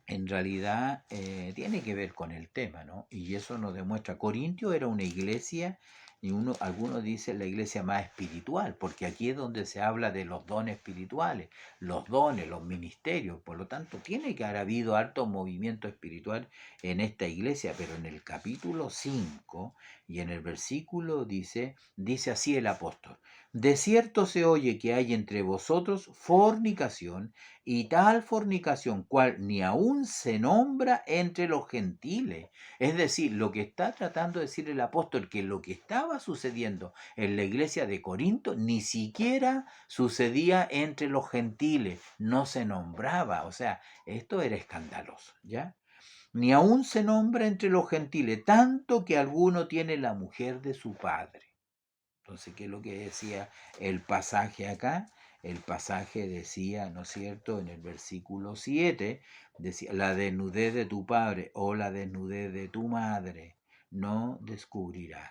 en realidad tiene que ver con el tema, ¿no? Y eso nos demuestra. Corintio era una iglesia, y algunos dicen la iglesia más espiritual, porque aquí es donde se habla de los dones espirituales, los dones, los ministerios. Por lo tanto, tiene que haber habido alto movimiento espiritual en esta iglesia, pero en el capítulo 5 y en el versículo dice así el apóstol: de cierto se oye que hay entre vosotros fornicación, y tal fornicación cual ni aun se nombra entre los gentiles. Es decir, lo que está tratando de decir el apóstol, que lo que estaba sucediendo en la iglesia de Corinto ni siquiera sucedía entre los gentiles, no se nombraba. O sea, esto era escandaloso, ¿ya? Ni aun se nombra entre los gentiles, tanto que alguno tiene la mujer de su padre. Entonces, ¿qué es lo que decía el pasaje acá? El pasaje decía, ¿no es cierto?, en el versículo 7, decía: la desnudez de tu padre o la desnudez de tu madre no descubrirás.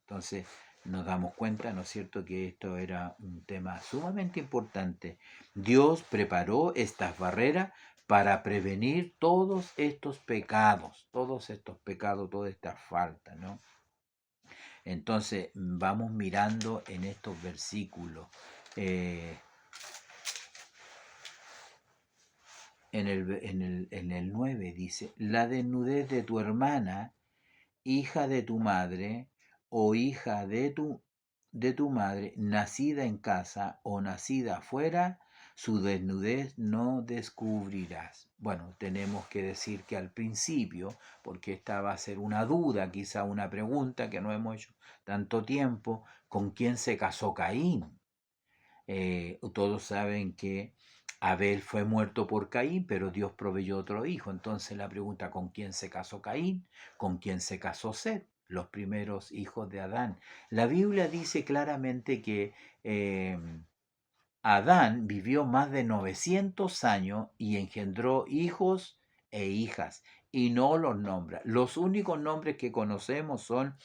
Entonces, nos damos cuenta, ¿no es cierto?, que esto era un tema sumamente importante. Dios preparó estas barreras para prevenir todos estos pecados, toda esta falta, ¿no? Entonces vamos mirando en estos versículos. eh, en el 9 dice: la desnudez de tu hermana, hija de tu madre, o hija de tu madre, nacida en casa o nacida afuera, su desnudez no descubrirás. Bueno, tenemos que decir que al principio, porque esta va a ser una duda, quizá una pregunta que no hemos hecho tanto tiempo: ¿con quién se casó Caín? Todos saben que Abel fue muerto por Caín, pero Dios proveyó otro hijo. Entonces la pregunta: ¿con quién se casó Caín? ¿Con quién se casó Set? Los primeros hijos de Adán. La Biblia dice claramente que eh, Adán vivió más de 900 años y engendró hijos e hijas, y no los nombra. Los únicos nombres que conocemos son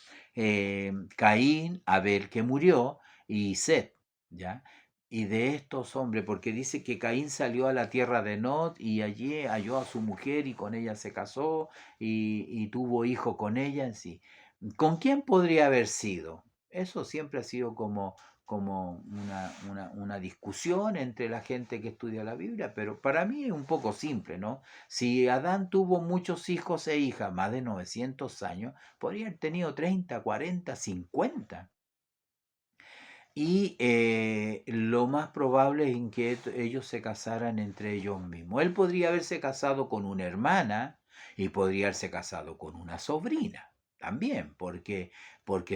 Caín, Abel, que murió, y Set, ¿ya? Y de estos hombres, porque dice que Caín salió a la tierra de Nod y allí halló a su mujer y con ella se casó y tuvo hijo con ella en sí. ¿Con quién podría haber sido? Eso siempre ha sido como una discusión entre la gente que estudia la Biblia, pero para mí es un poco simple, ¿no? Si Adán tuvo muchos hijos e hijas, más de 900 años, podría haber tenido 30, 40, 50. Y lo más probable es en que ellos se casaran entre ellos mismos. Él podría haberse casado con una hermana y podría haberse casado con una sobrina también, porque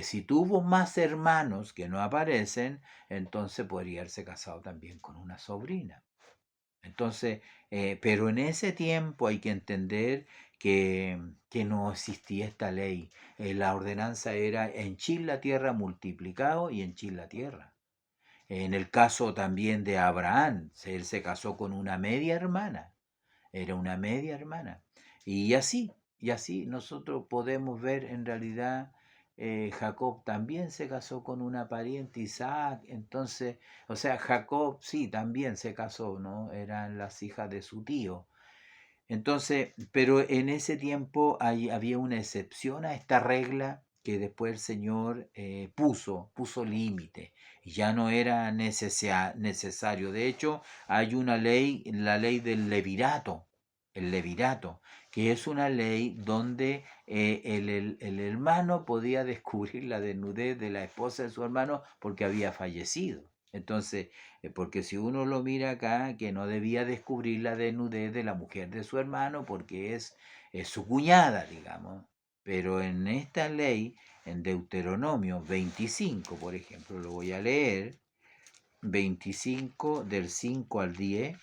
si tuvo más hermanos que no aparecen, entonces podría haberse casado también con una sobrina. Entonces, pero en ese tiempo hay que entender que no existía esta ley. La ordenanza era: henchid la tierra, multiplicado y henchid la tierra. En el caso también de Abraham, él se casó con una media hermana, era una media hermana. Y así nosotros podemos ver en realidad. Jacob también se casó con una pariente, Isaac. Entonces, o sea, Jacob sí, también se casó, ¿no? Eran las hijas de su tío. Entonces, pero en ese tiempo había una excepción a esta regla que después el Señor puso límite. Y ya no era necesario. De hecho, hay una ley, la ley del levirato, el levirato, que es una ley donde el hermano podía descubrir la desnudez de la esposa de su hermano porque había fallecido. Entonces, porque si uno lo mira acá, que no debía descubrir la desnudez de la mujer de su hermano porque es su cuñada, digamos. Pero en esta ley, en Deuteronomio 25, por ejemplo, lo voy a leer: 25 del 5 al 10,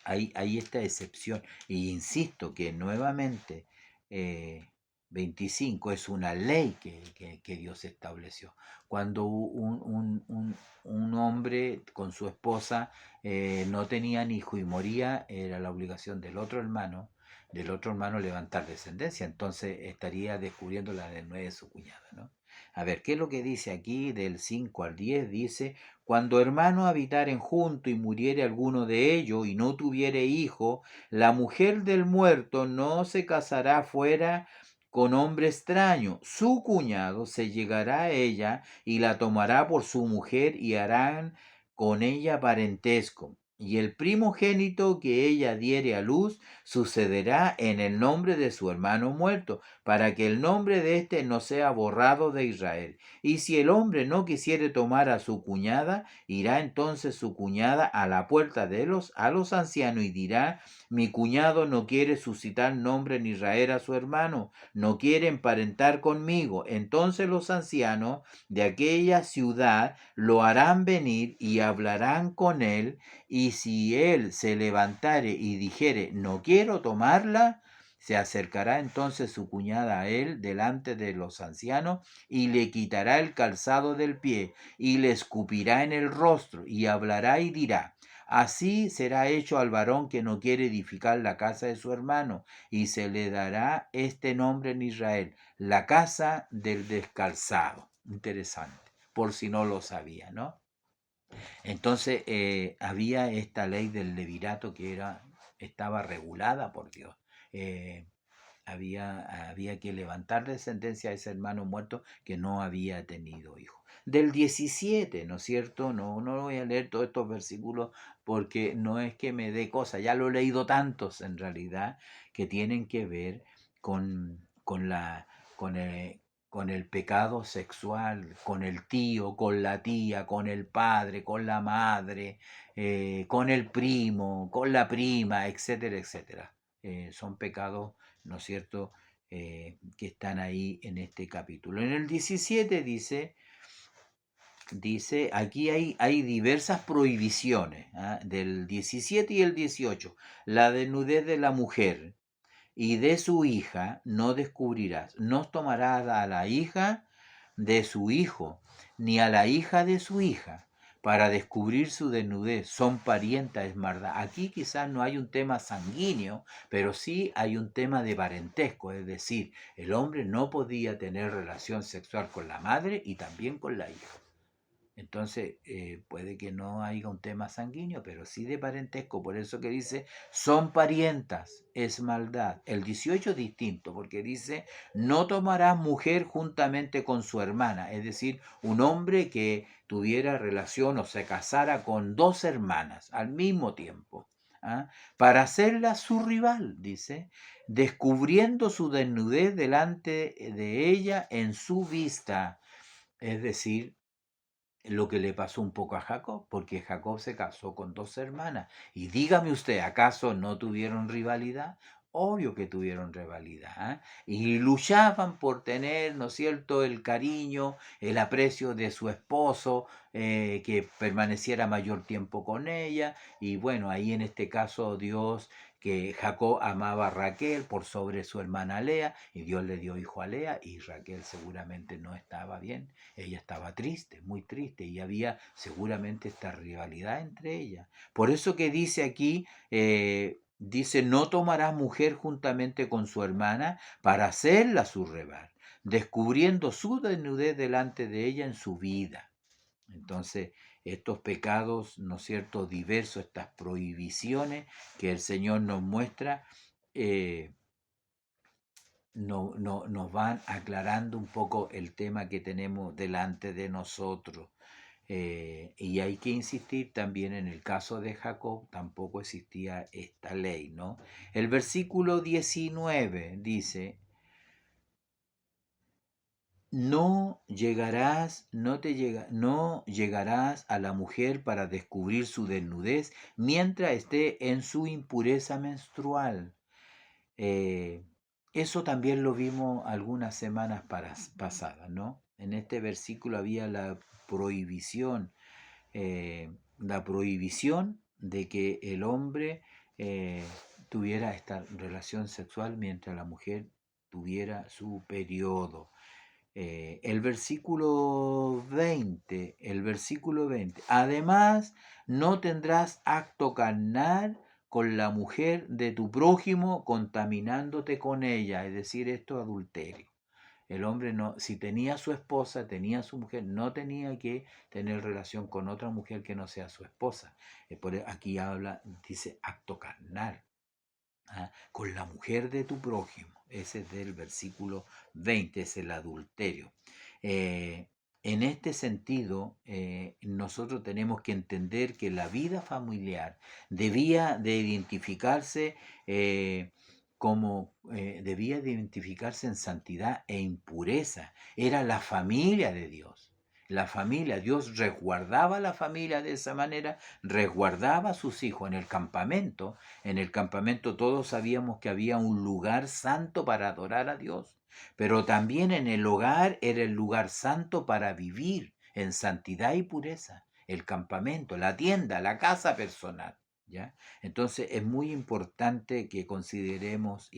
hay esta excepción. Y insisto que nuevamente, eh, 25 es una ley que Dios estableció. Cuando un hombre con su esposa no tenían hijo y moría, era la obligación del otro hermano del otro hermano levantar descendencia, entonces estaría descubriendo la desnudez de su cuñada, ¿no? A ver, ¿qué es lo que dice aquí del 5 al 10? Dice, cuando hermanos habitaren junto y muriere alguno de ellos y no tuviere hijo, la mujer del muerto no se casará fuera con hombre extraño. Su cuñado se llegará a ella y la tomará por su mujer y harán con ella parentesco. Y el primogénito que ella diere a luz sucederá en el nombre de su hermano muerto, para que el nombre de éste no sea borrado de Israel. Y si el hombre no quisiere tomar a su cuñada, irá entonces su cuñada a la puerta de a los ancianos y dirá, mi cuñado no quiere suscitar nombre en Israel a su hermano, no quiere emparentar conmigo. Entonces los ancianos de aquella ciudad lo harán venir y hablarán con él, y si él se levantare y dijere, no quiero tomarla, se acercará entonces su cuñada a él delante de los ancianos y le quitará el calzado del pie y le escupirá en el rostro y hablará y dirá, así será hecho al varón que no quiere edificar la casa de su hermano, y se le dará este nombre en Israel, la casa del descalzado. Interesante, por si no lo sabía, ¿no? Entonces había esta ley del levirato que estaba regulada por Dios. Eh, había que levantar descendencia a ese hermano muerto que no había tenido hijo. Del 17, ¿no es cierto? No voy a leer todos estos versículos porque no es que me dé cosas, ya lo he leído tantos en realidad que tienen que ver con con el, con el pecado sexual, con el tío, con la tía, con el padre, con la madre, con el primo, con la prima, etcétera, etcétera. Son pecados, ¿no es cierto?, que están ahí en este capítulo. En el 17 dice aquí hay diversas prohibiciones, ¿ah? Del 17 y el 18. La desnudez de la mujer y de su hija no descubrirás. No tomarás a la hija de su hijo, ni a la hija de su hija, para descubrir su desnudez. Son parientas, es verdad. Aquí quizás no hay un tema sanguíneo, pero sí hay un tema de parentesco, es decir, el hombre no podía tener relación sexual con la madre y también con la hija. Entonces, puede que no haya un tema sanguíneo, pero sí de parentesco. Por eso que dice, son parientas, es maldad. El 18 es distinto, porque dice, no tomarás mujer juntamente con su hermana. Es decir, un hombre que tuviera relación o se casara con dos hermanas al mismo tiempo. ¿Ah? Para hacerla su rival, dice, descubriendo su desnudez delante de ella en su vista. Es decir, lo que le pasó un poco a Jacob, porque Jacob se casó con dos hermanas. Y dígame usted, ¿acaso no tuvieron rivalidad? Obvio que tuvieron rivalidad. ¿Ah? Y luchaban por tener, ¿no es cierto?, el cariño, el aprecio de su esposo, que permaneciera mayor tiempo con ella. Y bueno, ahí en este caso Dios, que Jacob amaba a Raquel por sobre su hermana Lea, y Dios le dio hijo a Lea, y Raquel seguramente no estaba bien, ella estaba triste, muy triste, y había seguramente esta rivalidad entre ellas. Por eso que dice aquí, dice, no tomarás mujer juntamente con su hermana para hacerla su rival, descubriendo su desnudez delante de ella en su vida. Entonces, estos pecados, ¿no es cierto?, diversos, estas prohibiciones que el Señor nos muestra, eh, nos van aclarando un poco el tema que tenemos delante de nosotros. Y hay que insistir también en el caso de Jacob, tampoco existía esta ley, ¿no? El versículo 19 dice, no llegarás a la mujer para descubrir su desnudez mientras esté en su impureza menstrual. Eh, Eso también lo vimos algunas semanas pasadas, ¿no? En este versículo había prohibición, la prohibición de que el hombre eh, tuviera esta relación sexual mientras la mujer tuviera su periodo. El versículo 20, además no tendrás acto carnal con la mujer de tu prójimo contaminándote con ella, es decir, esto es adulterio. El hombre no, si tenía su esposa, tenía su mujer, no tenía que tener relación con otra mujer que no sea su esposa. Aquí habla, dice acto carnal, con la mujer de tu prójimo. Ese es del versículo 20, es el adulterio. Eh, en este sentido, nosotros tenemos que entender que la vida familiar debía de identificarse debía de identificarse en santidad e impureza. Era la familia de Dios. La familia, Dios resguardaba la familia de esa manera, resguardaba a sus hijos en el campamento. En el campamento todos sabíamos que había un lugar santo para adorar a Dios, pero también en el hogar era el lugar santo para vivir en santidad y pureza. El campamento, la tienda, la casa personal. ¿Ya? Entonces es muy importante que consideremos,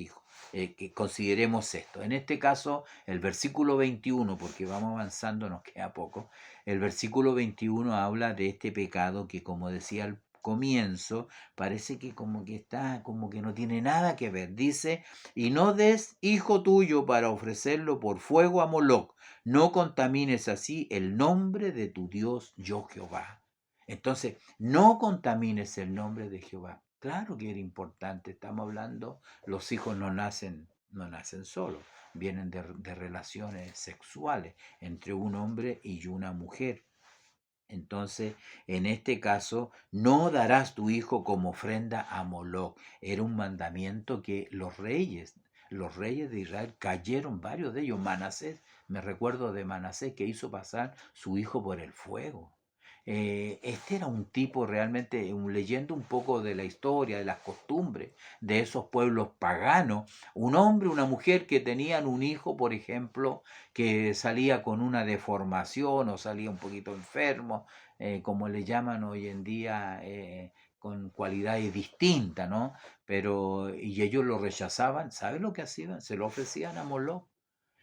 que consideremos esto. En este caso, el versículo 21, porque vamos avanzando, nos queda poco, el versículo 21 habla de este pecado que, como decía al comienzo, parece que como que está, como que no tiene nada que ver. Dice, y no des hijo tuyo para ofrecerlo por fuego a Moloc, no contamines así el nombre de tu Dios, yo Jehová. Entonces, no contamines el nombre de Jehová. Claro que era importante, estamos hablando, los hijos no nacen solos, vienen de relaciones sexuales entre un hombre y una mujer. Entonces, en este caso, no darás tu hijo como ofrenda a Moloc. Era un mandamiento que los reyes de Israel cayeron, varios de ellos. Manasés, me recuerdo de Manasés que hizo pasar su hijo por el fuego. Este era un tipo realmente, leyendo un poco de la historia, de las costumbres de esos pueblos paganos, un hombre, una mujer que tenían un hijo, por ejemplo, que salía con una deformación o salía un poquito enfermo, como le llaman hoy en día, con cualidades distintas, ¿no? Y ellos lo rechazaban, ¿sabes lo que hacían? Se lo ofrecían a Moloch.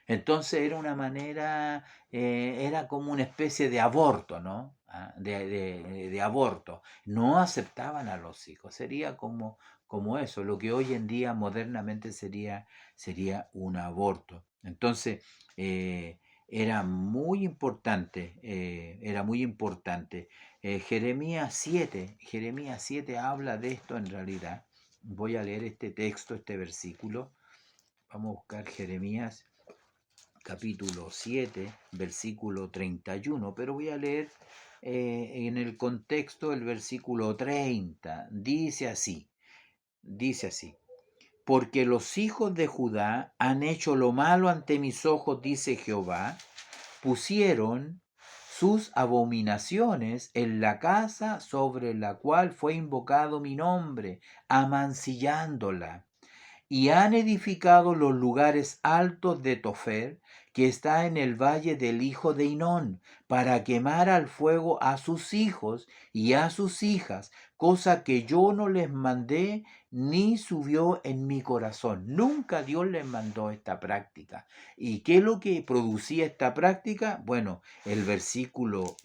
Entonces era una manera, era como una especie de aborto, ¿no? De aborto. No aceptaban a los hijos, sería como eso, lo que hoy en día modernamente sería un aborto. Entonces, eh, era muy importante. Jeremías 7 habla de esto en realidad. Voy a leer este texto, este versículo. Vamos a buscar Jeremías capítulo 7, versículo 31, pero voy a leer en el contexto el versículo 30. Dice así, porque los hijos de Judá han hecho lo malo ante mis ojos, dice Jehová, pusieron sus abominaciones en la casa sobre la cual fue invocado mi nombre, amancillándola y han edificado los lugares altos de Tofer, que está en el valle del hijo de Hinón, para quemar al fuego a sus hijos y a sus hijas, cosa que yo no les mandé ni subió en mi corazón. Nunca Dios les mandó esta práctica. ¿Y qué es lo que producía esta práctica? Bueno, el versículo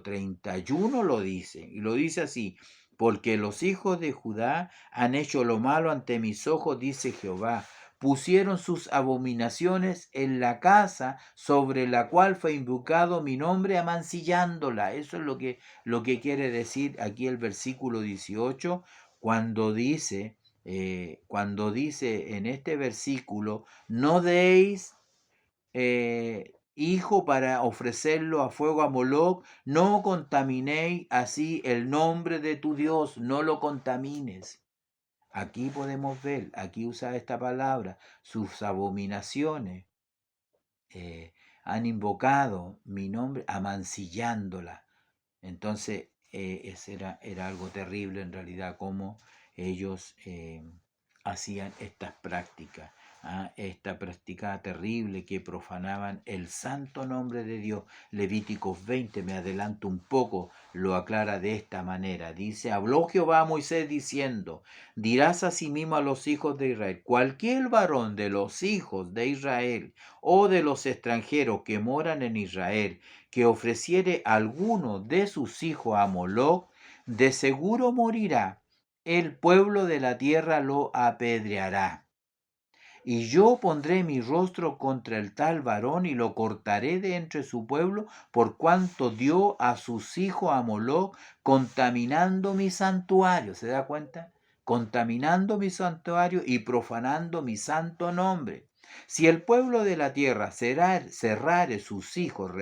31 lo dice, y lo dice así, porque los hijos de Judá han hecho lo malo ante mis ojos, dice Jehová. Pusieron sus abominaciones en la casa sobre la cual fue invocado mi nombre, amancillándola. Eso es lo que quiere decir aquí el versículo 18, cuando dice en este versículo, no deis hijo para ofrecerlo a fuego a Moloc, no contaminéis así el nombre de tu Dios, no lo contamines. Aquí podemos ver, aquí usa esta palabra, sus abominaciones han invocado mi nombre amancillándola. Entonces, era algo terrible en realidad cómo ellos hacían estas prácticas, esta práctica terrible que profanaban el santo nombre de Dios. Levíticos 20, me adelanto un poco, lo aclara de esta manera. Dice, habló Jehová a Moisés diciendo, dirás asimismo a los hijos de Israel, cualquier varón de los hijos de Israel o de los extranjeros que moran en Israel, que ofreciere alguno de sus hijos a Moloc, de seguro morirá. el pueblo de la tierra lo apedreará. Y yo pondré mi rostro contra el tal varón y lo cortaré de entre su pueblo, por cuanto dio a sus hijos a Moloc, contaminando mi santuario. ¿Se da cuenta? Contaminando mi santuario y profanando mi santo nombre. Si el pueblo de la tierra cerrare sus hijos,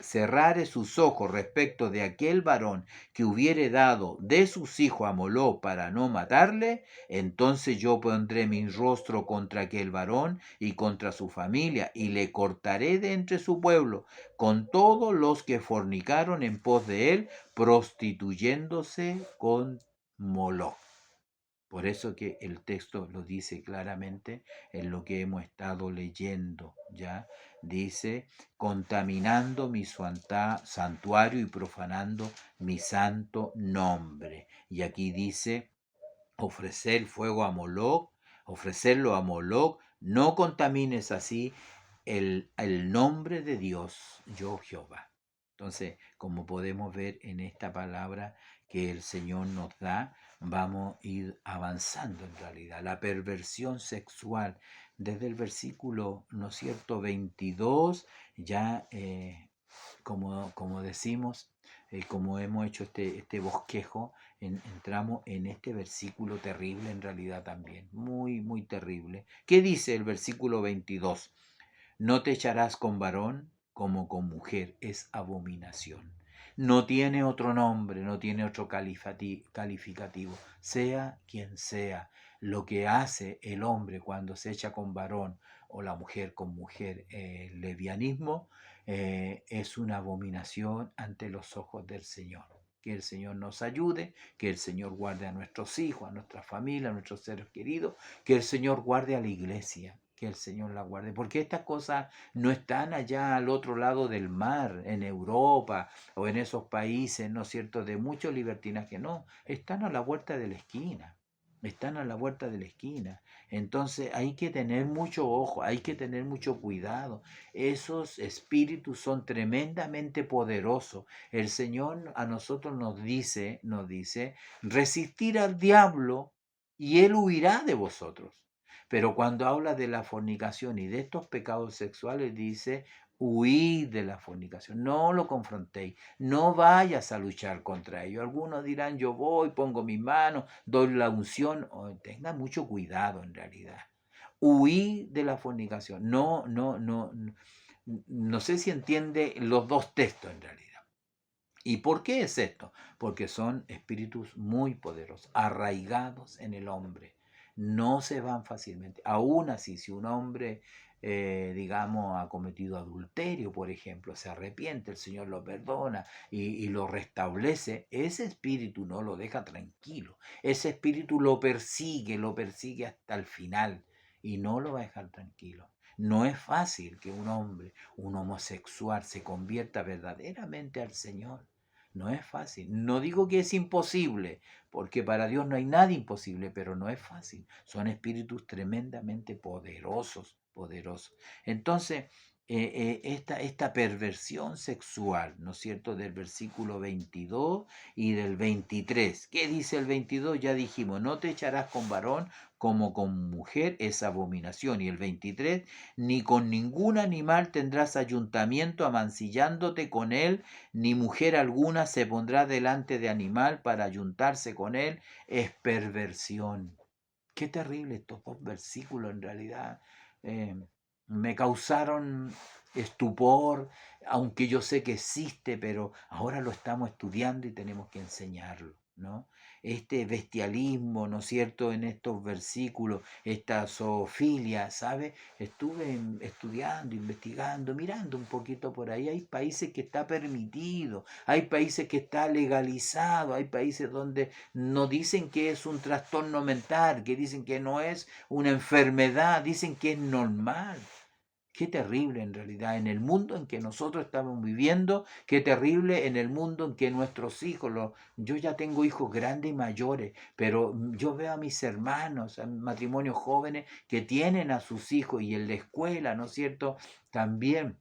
cerrare sus ojos respecto de aquel varón que hubiere dado de sus hijos a Moloc para no matarle, entonces yo pondré mi rostro contra aquel varón y contra su familia, y le cortaré de entre su pueblo, con todos los que fornicaron en pos de él, prostituyéndose con Moloc. Por eso que el texto lo dice claramente en lo que hemos estado leyendo, ¿ya? Dice, contaminando mi santuario y profanando mi santo nombre. Y aquí dice, ofrecer fuego a Moloc, ofrecerlo a Moloc, no contamines así el nombre de Dios, yo Jehová. Entonces, como podemos ver en esta palabra que el Señor nos da, vamos a ir avanzando en realidad. La perversión sexual, desde el versículo, ¿no es cierto?, 22, ya como decimos, como hemos hecho este bosquejo, entramos en este versículo terrible en realidad también, muy, muy terrible. ¿Qué dice el versículo 22? No te echarás con varón como con mujer, es abominación. No tiene otro nombre, no tiene otro calificativo, sea quien sea. Lo que hace el hombre cuando se echa con varón o la mujer con mujer, el lesbianismo, es una abominación ante los ojos del Señor. Que el Señor nos ayude, que el Señor guarde a nuestros hijos, a nuestra familia, a nuestros seres queridos, que el Señor guarde a la iglesia, que el Señor la guarde, porque estas cosas no están allá al otro lado del mar, en Europa o en esos países, ¿no es cierto?, de mucho libertinaje, no, están a la vuelta de la esquina. Están a la vuelta de la esquina. Entonces hay que tener mucho ojo, hay que tener mucho cuidado. Esos espíritus son tremendamente poderosos. El Señor a nosotros nos dice, resistir al diablo y él huirá de vosotros. Pero cuando habla de la fornicación y de estos pecados sexuales, dice, huid de la fornicación, no lo confrontéis, no vayas a luchar contra ello. Algunos dirán, yo voy, pongo mis manos, doy la unción. Oh, tenga mucho cuidado en realidad. Huid de la fornicación. No sé si entiende los dos textos en realidad. ¿Y por qué es esto? Porque son espíritus muy poderosos, arraigados en el hombre. No se van fácilmente. Aún así, si un hombre, digamos, ha cometido adulterio, por ejemplo, se arrepiente, el Señor lo perdona y lo restablece, ese espíritu no lo deja tranquilo. Ese espíritu lo persigue hasta el final y no lo va a dejar tranquilo. No es fácil que un hombre, un homosexual, se convierta verdaderamente al Señor. No es fácil. No digo que es imposible, porque para Dios no hay nada imposible, pero no es fácil. Son espíritus tremendamente poderosos, poderosos. Entonces, esta perversión sexual, ¿no es cierto?, del versículo 22 y del 23. ¿Qué dice el 22? Ya dijimos, no te echarás con varón como con mujer, es abominación. Y el 23, ni con ningún animal tendrás ayuntamiento amancillándote con él, ni mujer alguna se pondrá delante de animal para ayuntarse con él, es perversión. Qué terrible estos dos versículos en realidad. eh, Me causaron estupor, aunque yo sé que existe, pero ahora lo estamos estudiando y tenemos que enseñarlo, ¿no? Este bestialismo, ¿no es cierto?, en estos versículos, esta zoofilia, ¿sabe? Estuve estudiando, investigando, mirando un poquito por ahí. Hay países que está permitido, hay países que está legalizado, hay países donde no dicen que es un trastorno mental, que dicen que no es una enfermedad, dicen que es normal. Qué terrible en realidad en el mundo en que nosotros estamos viviendo, qué terrible en el mundo en que nuestros hijos, yo ya tengo hijos grandes y mayores, pero yo veo a mis hermanos, a matrimonios jóvenes que tienen a sus hijos y en la escuela, ¿no es cierto? También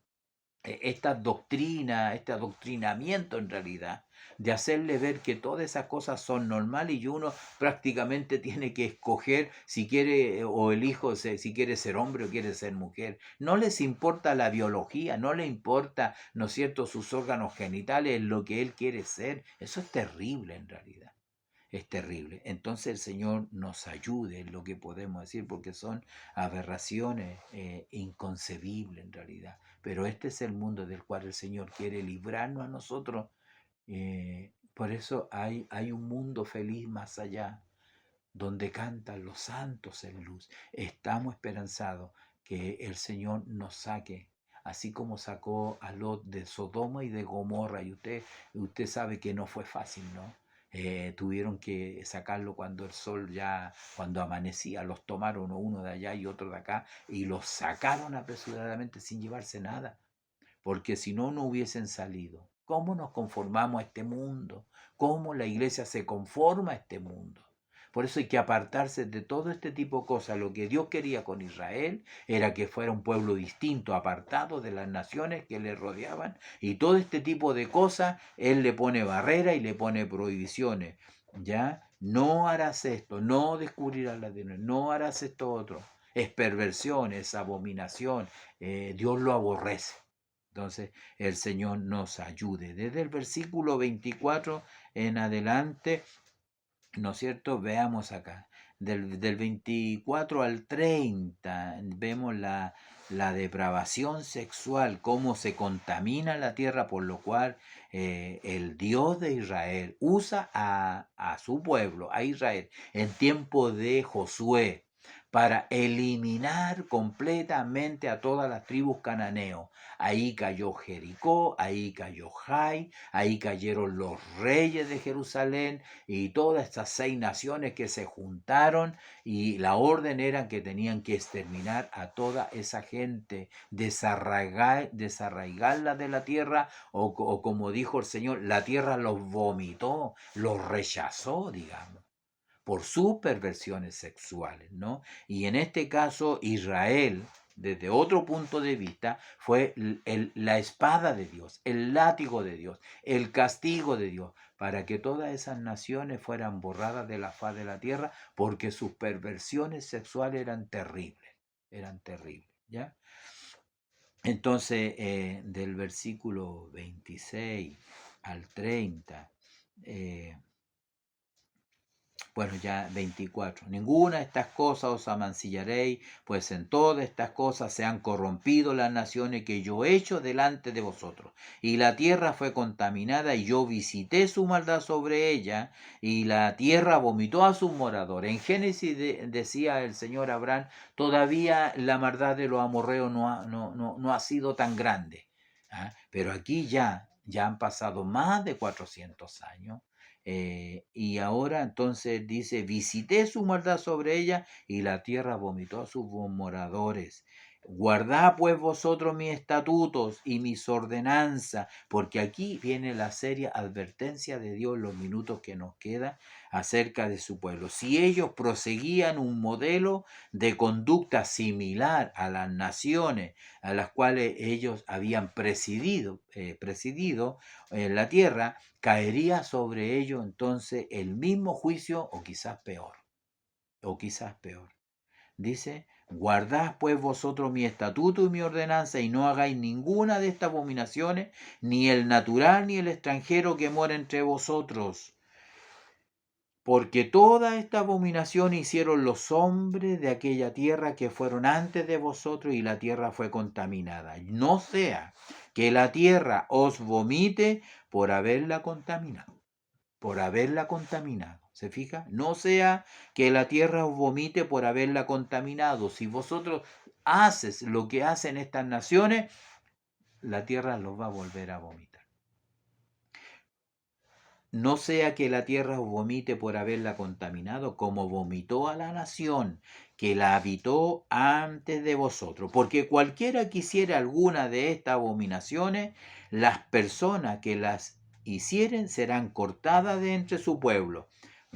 esta doctrina, este adoctrinamiento en realidad, de hacerle ver que todas esas cosas son normales y uno prácticamente tiene que escoger si quiere o el hijo si quiere ser hombre o quiere ser mujer. No les importa la biología, no le importa, ¿no es cierto?, sus órganos genitales, lo que él quiere ser. Eso es terrible en realidad. Es terrible. Entonces el Señor nos ayude en lo que podemos decir, porque son aberraciones inconcebibles en realidad. Pero este es el mundo del cual el Señor quiere librarnos a nosotros. Por eso hay un mundo feliz más allá, donde cantan los santos en luz. Estamos esperanzados que el Señor nos saque, así como sacó a Lot de Sodoma y de Gomorra. Y usted sabe que no fue fácil, ¿no? Tuvieron que sacarlo cuando el sol ya, cuando amanecía, los tomaron uno de allá y otro de acá y los sacaron apresuradamente sin llevarse nada, porque si no, no hubiesen salido. ¿Cómo nos conformamos a este mundo? ¿Cómo la iglesia se conforma a este mundo? Por eso hay que apartarse de todo este tipo de cosas. Lo que Dios quería con Israel era que fuera un pueblo distinto, apartado de las naciones que le rodeaban. Y todo este tipo de cosas, Él le pone barreras y le pone prohibiciones. ¿Ya? No harás esto, no descubrirás la tierra, no harás esto otro. Es perversión, es abominación. Dios lo aborrece. Entonces, el Señor nos ayude. Desde el versículo 24 en adelante, ¿no es cierto? Veamos acá. Del 24 al 30 vemos la depravación sexual, cómo se contamina la tierra, por lo cual el Dios de Israel usa a su pueblo, a Israel, en tiempo de Josué, para eliminar completamente a todas las tribus cananeos. Ahí cayó Jericó, ahí cayó Jai, ahí cayeron los reyes de Jerusalén y todas estas 6 naciones que se juntaron, y la orden era que tenían que exterminar a toda esa gente, desarraigarla de la tierra, o como dijo el Señor, la tierra los vomitó, los rechazó, digamos, por sus perversiones sexuales, ¿no? Y en este caso Israel, desde otro punto de vista, fue la espada de Dios, el látigo de Dios, el castigo de Dios, para que todas esas naciones fueran borradas de la faz de la tierra, porque sus perversiones sexuales eran terribles, ¿ya? Entonces, del versículo 26 al 30, bueno, ya 24. Ninguna de estas cosas os amancillaréis, pues en todas estas cosas se han corrompido las naciones que yo he hecho delante de vosotros. Y la tierra fue contaminada y yo visité su maldad sobre ella, y la tierra vomitó a sus moradores. En Génesis decía el Señor Abraham, todavía la maldad de los amorreos no ha sido tan grande. ¿Ah? Pero aquí ya han pasado más de 400 años. Y ahora entonces dice, visité su maldad sobre ella y la tierra vomitó a sus moradores. Guardad pues vosotros mis estatutos y mis ordenanzas, porque aquí viene la seria advertencia de Dios, los minutos que nos queda acerca de su pueblo. Si ellos proseguían un modelo de conducta similar a las naciones a las cuales ellos habían presidido en la tierra, caería sobre ellos entonces el mismo juicio, o quizás peor. Dice, guardad pues vosotros mi estatuto y mi ordenanza, y no hagáis ninguna de estas abominaciones, ni el natural ni el extranjero que mora entre vosotros. Porque toda esta abominación hicieron los hombres de aquella tierra que fueron antes de vosotros, y la tierra fue contaminada. No sea que la tierra os vomite por haberla contaminado. Por haberla contaminado. ¿Se fija? No sea que la tierra os vomite por haberla contaminado. Si vosotros haces lo que hacen estas naciones, la tierra los va a volver a vomitar. No sea que la tierra os vomite por haberla contaminado, como vomitó a la nación que la habitó antes de vosotros. Porque cualquiera que hiciera alguna de estas abominaciones, las personas que las hicieren serán cortadas de entre su pueblo.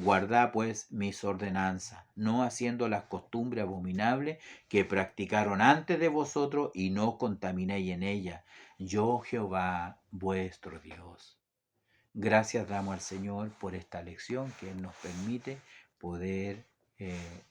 Guardad pues mis ordenanzas, no haciendo las costumbres abominables que practicaron antes de vosotros, y no contaminéis en ellas. Yo, Jehová, vuestro Dios. Gracias damos al Señor por esta lección que Él nos permite poder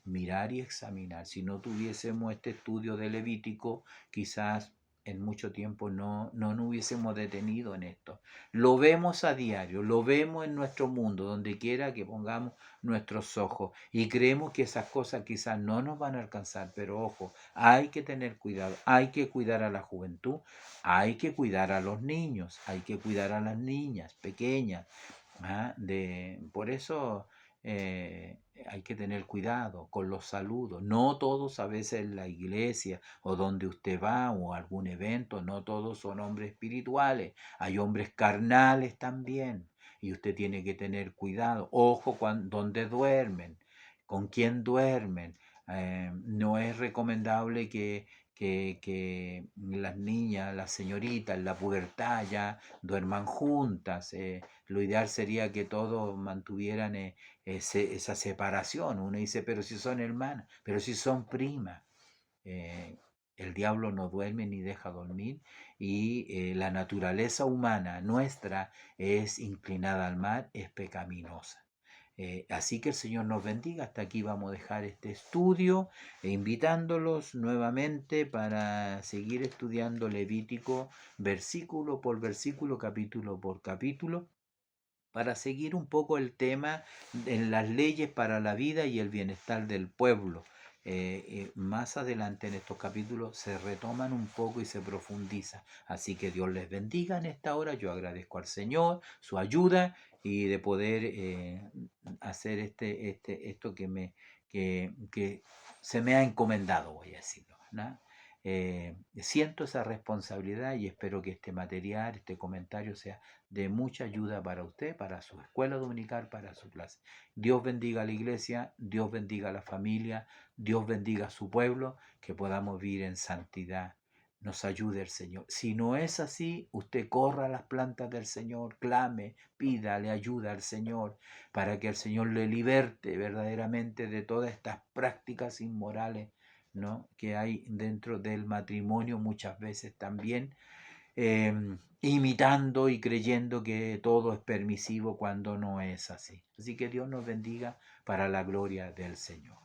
mirar y examinar. Si no tuviésemos este estudio de Levítico, quizás en mucho tiempo no nos hubiésemos detenido en esto. Lo vemos a diario, lo vemos en nuestro mundo, donde quiera que pongamos nuestros ojos, y creemos que esas cosas quizás no nos van a alcanzar, pero ojo, hay que tener cuidado, hay que cuidar a la juventud, hay que cuidar a los niños, hay que cuidar a las niñas pequeñas. Por eso hay que tener cuidado con los saludos. No todos, a veces en la iglesia o donde usted va o algún evento, no todos son hombres espirituales. Hay hombres carnales también. Y usted tiene que tener cuidado. Ojo donde duermen, con quién duermen. No es recomendable que las niñas, las señoritas en la pubertad ya duerman juntas. Lo ideal sería que todos mantuvieran esa separación. Uno dice, pero si son hermanas, pero si son primas. Eh, el diablo no duerme ni deja dormir, y la naturaleza humana nuestra es inclinada al mal, es pecaminosa. Así que el Señor nos bendiga. Hasta aquí vamos a dejar este estudio, invitándolos nuevamente para seguir estudiando Levítico versículo por versículo, capítulo por capítulo, para seguir un poco el tema en las leyes para la vida y el bienestar del pueblo. Más adelante en estos capítulos se retoman un poco y se profundiza. Así que Dios les bendiga en esta hora. Yo agradezco al Señor su ayuda y de poder hacer esto que se me ha encomendado, voy a decirlo, ¿no? Siento esa responsabilidad y espero que este material, este comentario sea de mucha ayuda para usted, para su escuela dominical, para su clase. Dios bendiga a la iglesia, Dios bendiga a la familia, Dios bendiga a su pueblo, que podamos vivir en santidad. Nos ayude el Señor. Si no es así, usted corra a las plantas del Señor, clame, pídale ayuda al Señor, para que el Señor le liberte verdaderamente de todas estas prácticas inmorales, ¿no?, que hay dentro del matrimonio muchas veces también, imitando y creyendo que todo es permisivo cuando no es así. Así que Dios nos bendiga para la gloria del Señor.